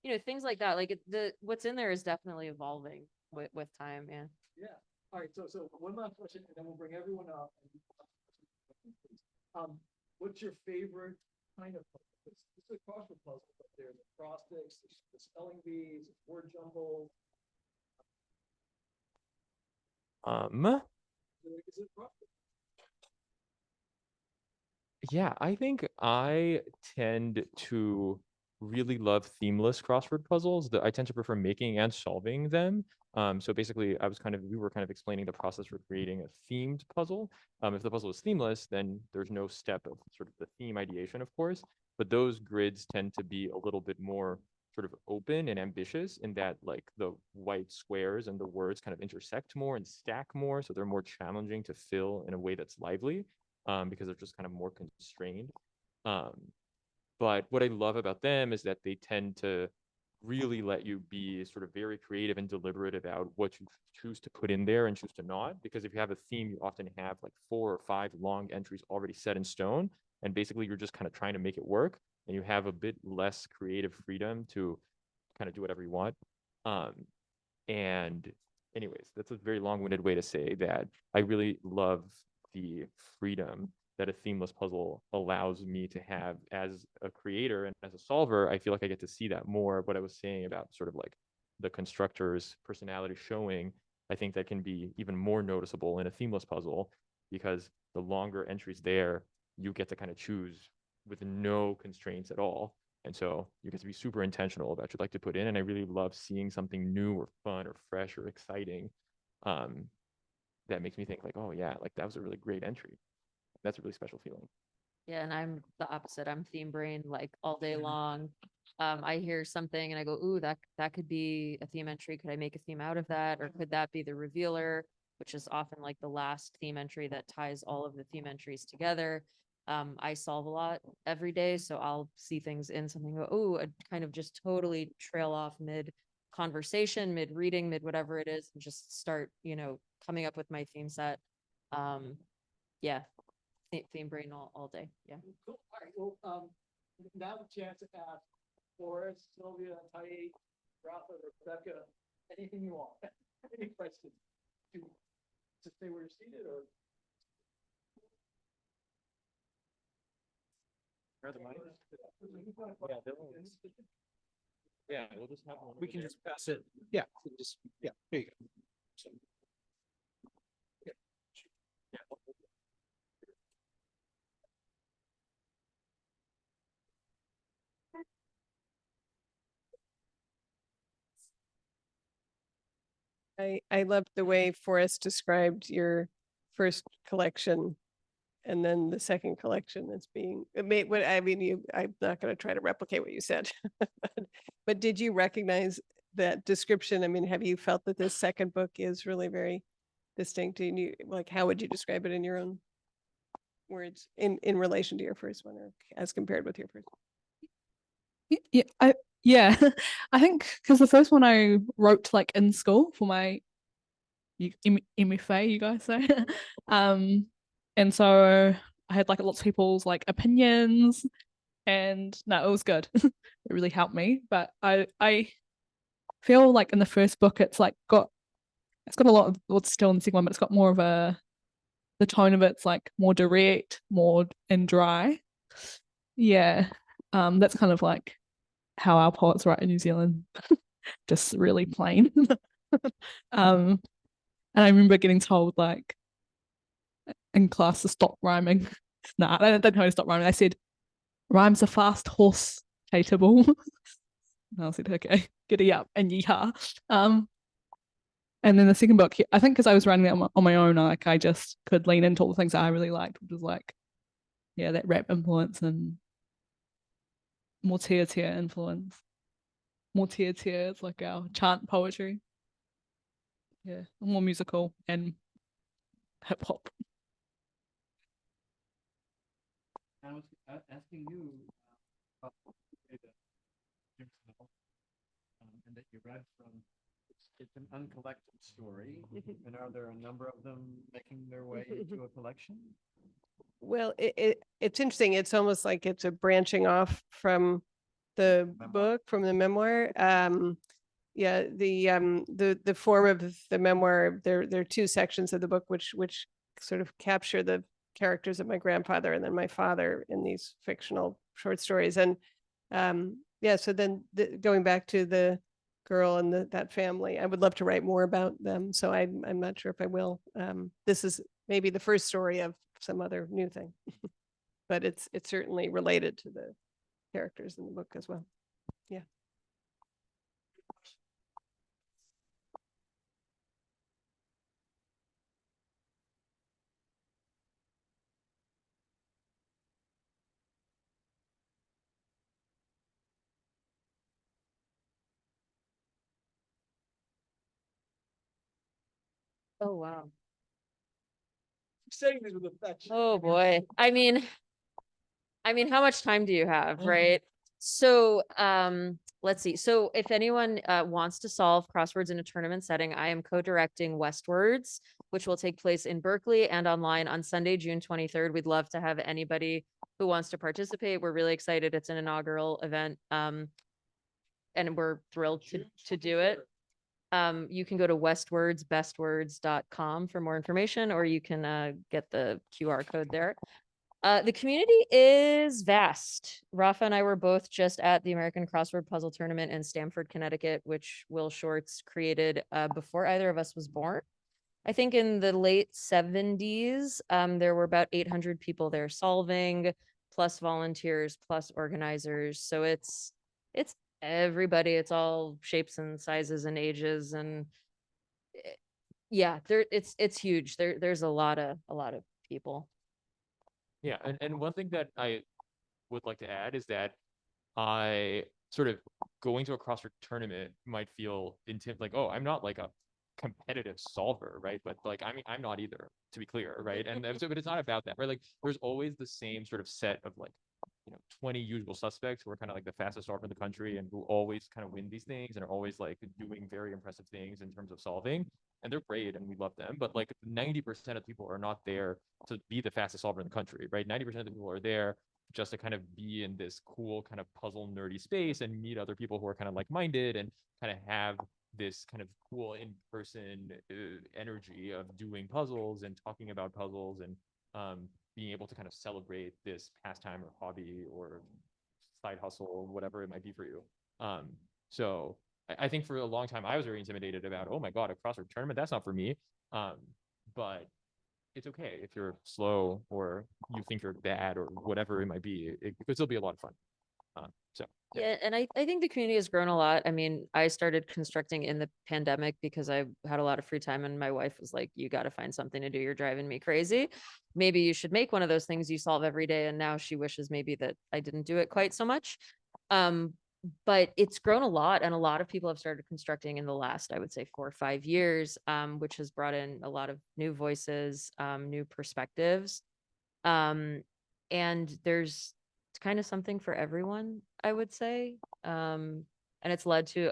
You know, things like that. Like what's in there is definitely evolving with time. Yeah. Yeah. All right. So one last question, and then we'll bring everyone up. What's your favorite kind of puzzle? This is a crossword puzzle, but there's acrostics, there's the spelling bees, word jumble. Is it crossword? Yeah, I think I tend to really love themeless crossword puzzles. That I tend to prefer making and solving them. So basically, we were kind of explaining the process for creating a themed puzzle. If the puzzle is themeless, then there's no step of sort of the theme ideation, of course. But those grids tend to be a little bit more sort of open and ambitious in that like the white squares and the words kind of intersect more and stack more. So they're more challenging to fill in a way that's lively. Because they're just kind of more constrained. But what I love about them is that they tend to really let you be sort of very creative and deliberate about what you choose to put in there and choose to not. Because if you have a theme, you often have like 4 or 5 long entries already set in stone. And basically, you're just kind of trying to make it work. And you have a bit less creative freedom to kind of do whatever you want. And anyways, that's a very long-winded way to say that I really love the freedom that a themeless puzzle allows me to have as a creator and as a solver. I feel like I get to see that more. What I was saying about sort of like the constructor's personality showing, I think that can be even more noticeable in a themeless puzzle, because the longer entries there, you get to kind of choose with no constraints at all. And so you get to be super intentional about what you'd like to put in. And I really love seeing something new or fun or fresh or exciting. That makes me think like, oh yeah, like that was a really great entry. That's a really special feeling. Yeah, and I'm the opposite. I'm theme brain like all day long. I hear something and I go, ooh, that could be a theme entry. Could I make a theme out of that? Or could that be the revealer, which is often like the last theme entry that ties all of the theme entries together. I solve a lot every day, so I'll see things in something, go, ooh, I kind of just totally trail off mid conversation, mid reading, mid whatever it is, and just start, you know, coming up with my theme set. Yeah, theme brain all day. Yeah. Cool. All right. Well, now the chance to ask Forrest, Sylvia, Tayi, Rafa, Rebecca, anything you want. Any questions? To stay where you're seated, or Yeah, we'll just have one. We can just pass it. Yeah, yeah, there you go. So, I loved the way Forrest described your first collection and then the second collection as being, it made what, I mean, I'm not going to try to replicate what you said, but did you recognize that description? I mean, have you felt that this second book is really very distinct? And you, like, how would you describe it in your own words in relation to your first one, or as compared with your first one? Yeah, I think because the first one I wrote like in school for my MFA, you guys say, and so I had like lots of people's like opinions, and no, it was good. It really helped me. But I feel like in the first book it's like it's got a lot of what's still in the second one, but it's got more of the tone of it's like more direct, more and dry. Yeah, that's kind of like how our poets write in New Zealand, just really plain. And I remember getting told like in class to stop rhyming. Nah, I didn't know how to stop rhyming. I said, "Rhymes a fast horse, Tayi Tibble." And I said, "Okay, giddy up and yeehaw." And then the second book, I think because I was writing it on my own, like I just could lean into all the things that I really liked, which was like, yeah, that rap influence and more tia influence. More tia, it's like our chant poetry. Yeah, more musical and hip hop. I was asking you about the journal, and that you read from. It's an uncollected story, and are there a number of them making their way into a collection? Well, it's interesting. It's almost like it's a branching off from the book, from the memoir. Yeah, the form of the memoir, there are two sections of the book which sort of capture the characters of my grandfather and then my father in these fictional short stories. And yeah, so then going back to the girl and that family, I would love to write more about them. So I'm not sure if I will. This is maybe the first story of some other new thing, but it's certainly related to the characters in the book as well. Yeah. Oh, wow. Saying this with affection. Oh boy. I mean, how much time do you have, right? So, let's see. So if anyone wants to solve crosswords in a tournament setting, I am co-directing Westwards, which will take place in Berkeley and online on Sunday, June 23rd. We'd love to have anybody who wants to participate. We're really excited. It's an inaugural event. And we're thrilled to do it. You can go to westwordsbestwords.com for more information, or you can get the QR code there. The community is vast. Rafa and I were both just at the American Crossword Puzzle Tournament in Stamford, Connecticut, which Will Shortz created before either of us was born. I think in the late 70s, there were about 800 people there solving, plus volunteers, plus organizers. So it's everybody. It's all shapes and sizes and ages, and yeah, it's huge. There's a lot of people. Yeah, and one thing that I would like to add is that I sort of going to a crossword tournament might feel like, oh, I'm not like a competitive solver, right? But like, I mean, I'm not either, to be clear, right? And so, but it's not about that, right? Like, there's always the same sort of set of like, 20 usual suspects who are kind of like the fastest solver in the country and who always kind of win these things and are always like doing very impressive things in terms of solving. And they're great and we love them. But like 90% of people are not there to be the fastest solver in the country, right? 90% of the people are there just to kind of be in this cool kind of puzzle nerdy space and meet other people who are kind of like-minded and kind of have this kind of cool in-person energy of doing puzzles and talking about puzzles and being able to kind of celebrate this pastime or hobby or side hustle or whatever it might be for you. So I think for a long time I was very intimidated about, oh my God, a crossword tournament, that's not for me. But it's okay if you're slow or you think you're bad or whatever it might be. It could still be a lot of fun. So Yeah, and I think the community has grown a lot. I mean, I started constructing in the pandemic because I had a lot of free time and my wife was like, you got to find something to do. You're driving me crazy. Maybe you should make one of those things you solve every day. And now she wishes maybe that I didn't do it quite so much. But it's grown a lot and a lot of people have started constructing in the last, I would say 4 or 5 years, which has brought in a lot of new voices, new perspectives. And there's kind of something for everyone, I would say. And it's led to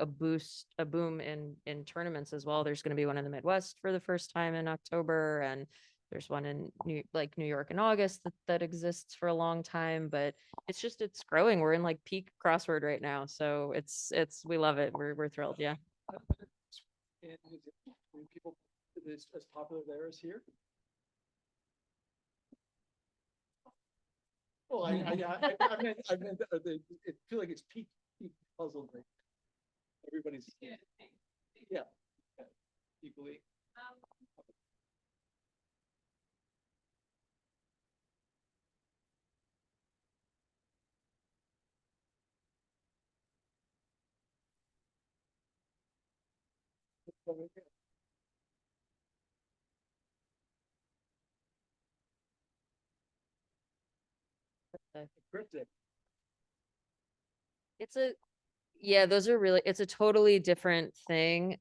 a boom in tournaments as well. There's going to be one in the Midwest for the first time in October, and there's one in New York in August that exists for a long time. But it's growing. We're in like peak crossword right now, so we love it. We're thrilled. Yeah. And is it when people is as popular there as here? Well, I meant, it feel like it's peak puzzle. Right? Everybody's yeah, equally. Cryptic. Yeah, those are really, it's a totally different thing.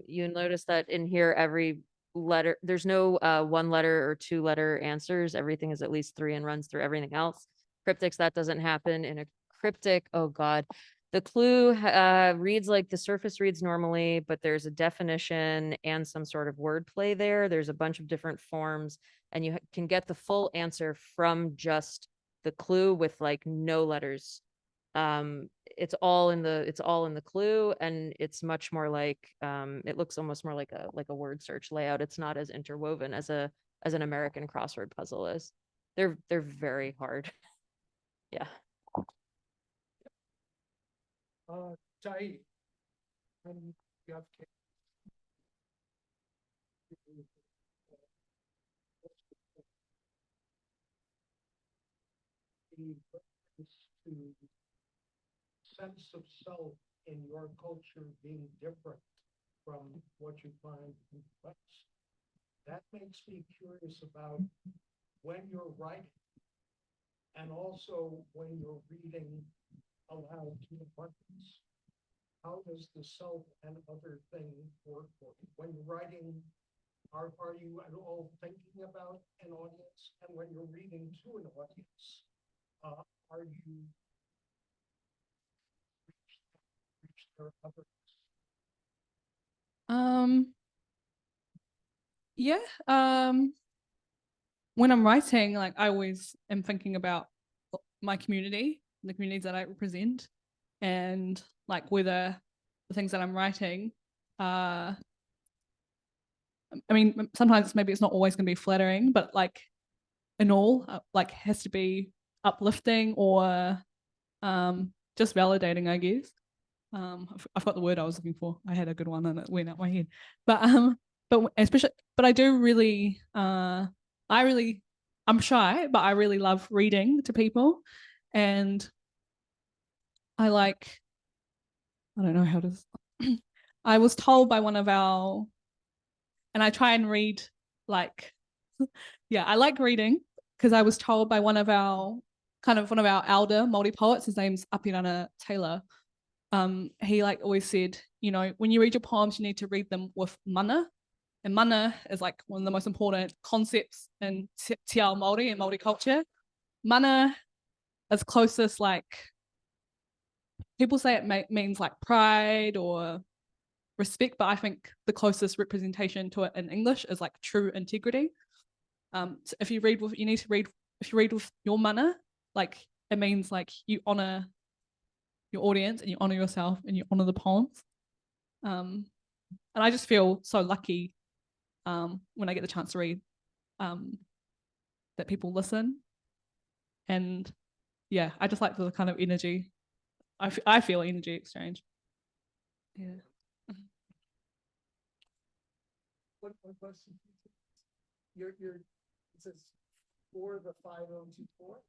You notice that in here, every letter, there's no 1 letter or 2 letter answers. Everything is at least 3 and runs through everything else. Cryptics, that doesn't happen. In a cryptic, oh God, the clue reads like the surface reads normally, but there's a definition and some sort of wordplay there. There's a bunch of different forms, and you can get the full answer from just the clue with like no letters. It's all in the clue, and it's much more like it looks almost more like a word search layout. It's not as interwoven as an American crossword puzzle is. They're very hard. Yeah. Tayi, you have to sense of self in your culture being different from what you find in the West. That makes me curious about when you're writing and also when you're reading aloud to the partners. How does the self and other thing work for you? When you're writing, are you at all thinking about an audience? And when you're reading to an audience, are you reach their others? Yeah. When I'm writing, like I always am thinking about my community, the communities that I represent, and like whether the things that I'm writing I mean, sometimes maybe it's not always going to be flattering, but like in all, like has to be uplifting or just validating, I guess. I've got the word I was looking for. I had a good one and it went out my head. But especially, but I do really, I'm shy, but I really love reading to people, and I don't know how to. I was told by one of our, and I try and read like, yeah, I like reading because I was told by one of our elder Māori poets, his name's Apirana Taylor. He like always said, you know, when you read your poems, you need to read them with mana. And mana is like one of the most important concepts in te ao Māori and Māori culture. Mana is closest, like, people say it means like pride or respect, but I think the closest representation to it in English is like true integrity. So if you read with your mana, like it means like you honor your audience and you honor yourself and you honor the poems. And I just feel so lucky when I get the chance to read that people listen. And yeah, I just like the kind of energy. I feel energy exchange. Yeah. What question? It says for the 5024.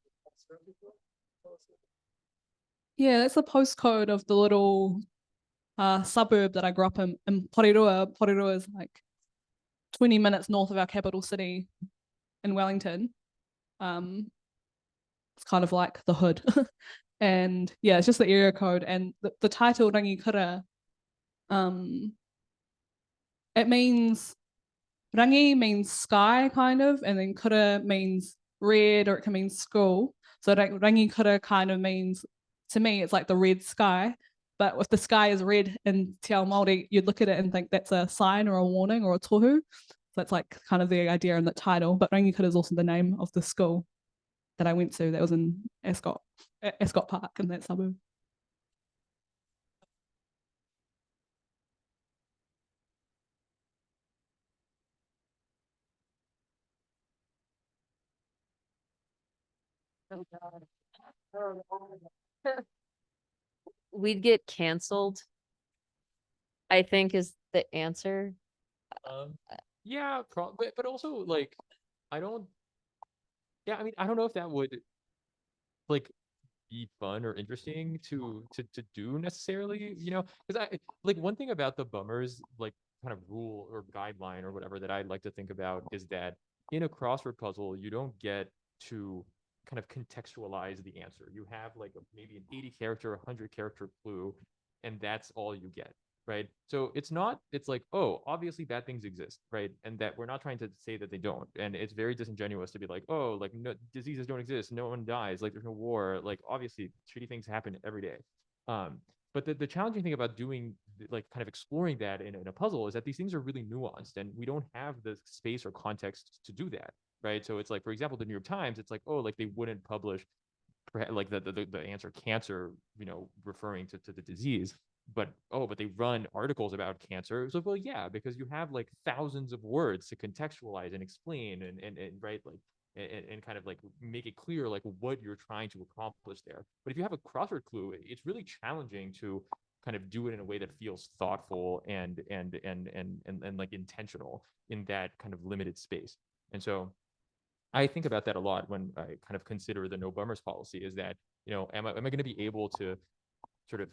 Yeah, that's the postcode of the little suburb that I grew up in Porirua. Porirua is like 20 minutes north of our capital city in Wellington. It's kind of like the hood. And yeah, it's just the area code. And the title Rangikura, it means, rangi means sky kind of, and then kura means red, or it can mean school. So Rangikura kind of means, to me, it's like the red sky. But if the sky is red in Te Ao Māori, you'd look at it and think that's a sign or a warning or a tohu. So that's like kind of the idea in the title. But Rangikura is also the name of the school that I went to that was in Ascot Park in that suburb. Oh God. We'd get canceled, I think, is the answer. Yeah, but also like I don't. Yeah, I mean, I don't know if that would like be fun or interesting to do necessarily, you know, because I like one thing about the bummers like kind of rule or guideline or whatever that I like to think about is that in a crossword puzzle you don't get to kind of contextualize the answer. You have like maybe an 80 character, 100 character clue, and that's all you get. Right. So it's not, it's like, oh, obviously bad things exist. Right. And that we're not trying to say that they don't. And it's very disingenuous to be like, oh, like no, diseases don't exist. No one dies. Like there's no war. Like obviously shitty things happen every day. But the challenging thing about doing like kind of exploring that in a puzzle is that these things are really nuanced and we don't have the space or context to do that. Right. So it's like, for example, the New York Times, it's like, oh, like they wouldn't publish like the answer cancer, you know, referring to the disease. But they run articles about cancer. So well, yeah, because you have like thousands of words to contextualize and explain and right, like and kind of like make it clear like what you're trying to accomplish there. But if you have a crossword clue, it's really challenging to kind of do it in a way that feels thoughtful and like intentional in that kind of limited space. And so I think about that a lot when I kind of consider the no bummers policy, is that, you know, am I going to be able to sort of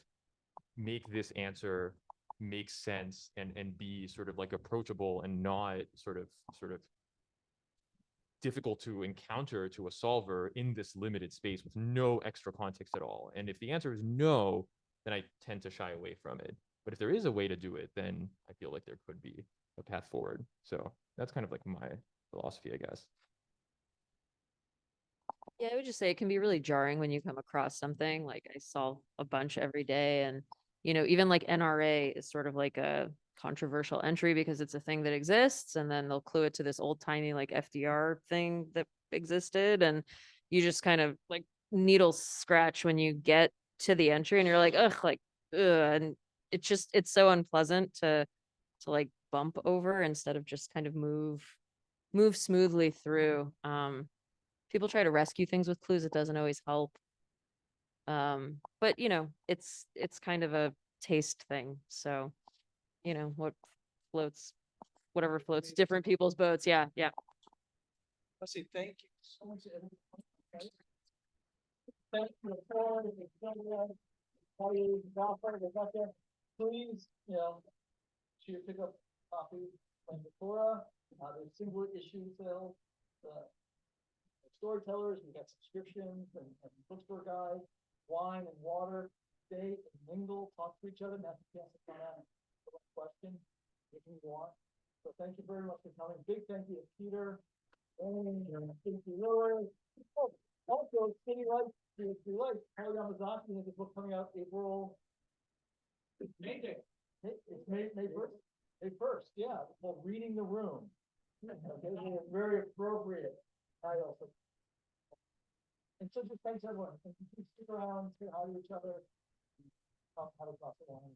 make this answer make sense and be sort of like approachable and not sort of difficult to encounter to a solver in this limited space with no extra context at all. And if the answer is no, then I tend to shy away from it. But if there is a way to do it, then I feel like there could be a path forward. So that's kind of like my philosophy, I guess. Yeah, I would just say it can be really jarring when you come across something. Like I solve a bunch every day, and you know, even like NRA is sort of like a controversial entry because it's a thing that exists, and then they'll clue it to this old timey like FDR thing that existed, and you just kind of like needle scratch when you get to the entry, and you're like, ugh, like, ugh, and it's so unpleasant to like bump over instead of just kind of move smoothly through. People try to rescue things with clues. It doesn't always help. But you know, it's kind of a taste thing. So, you know, whatever floats different people's boats. Yeah, yeah. Let's see, thank you so much. Okay. Thank you for the please, you know, pick up copies from the Torah. There's single issue sales. Storytellers, we got subscriptions and bookstore guides, wine and water, stay and mingle, talk to each other. That's a chance to come out and ask a question if you want. So thank you very much for coming. Big thank you to Peter and City Lillard. Oh, also City Lights, Tayi Yamazaki has a book coming out April. May Day. It's May 1st. May 1st, yeah. It's called Reading the Room. Okay, very appropriate title. And so just thanks everyone. And please stick around, say hi to each other. Have a glass of wine.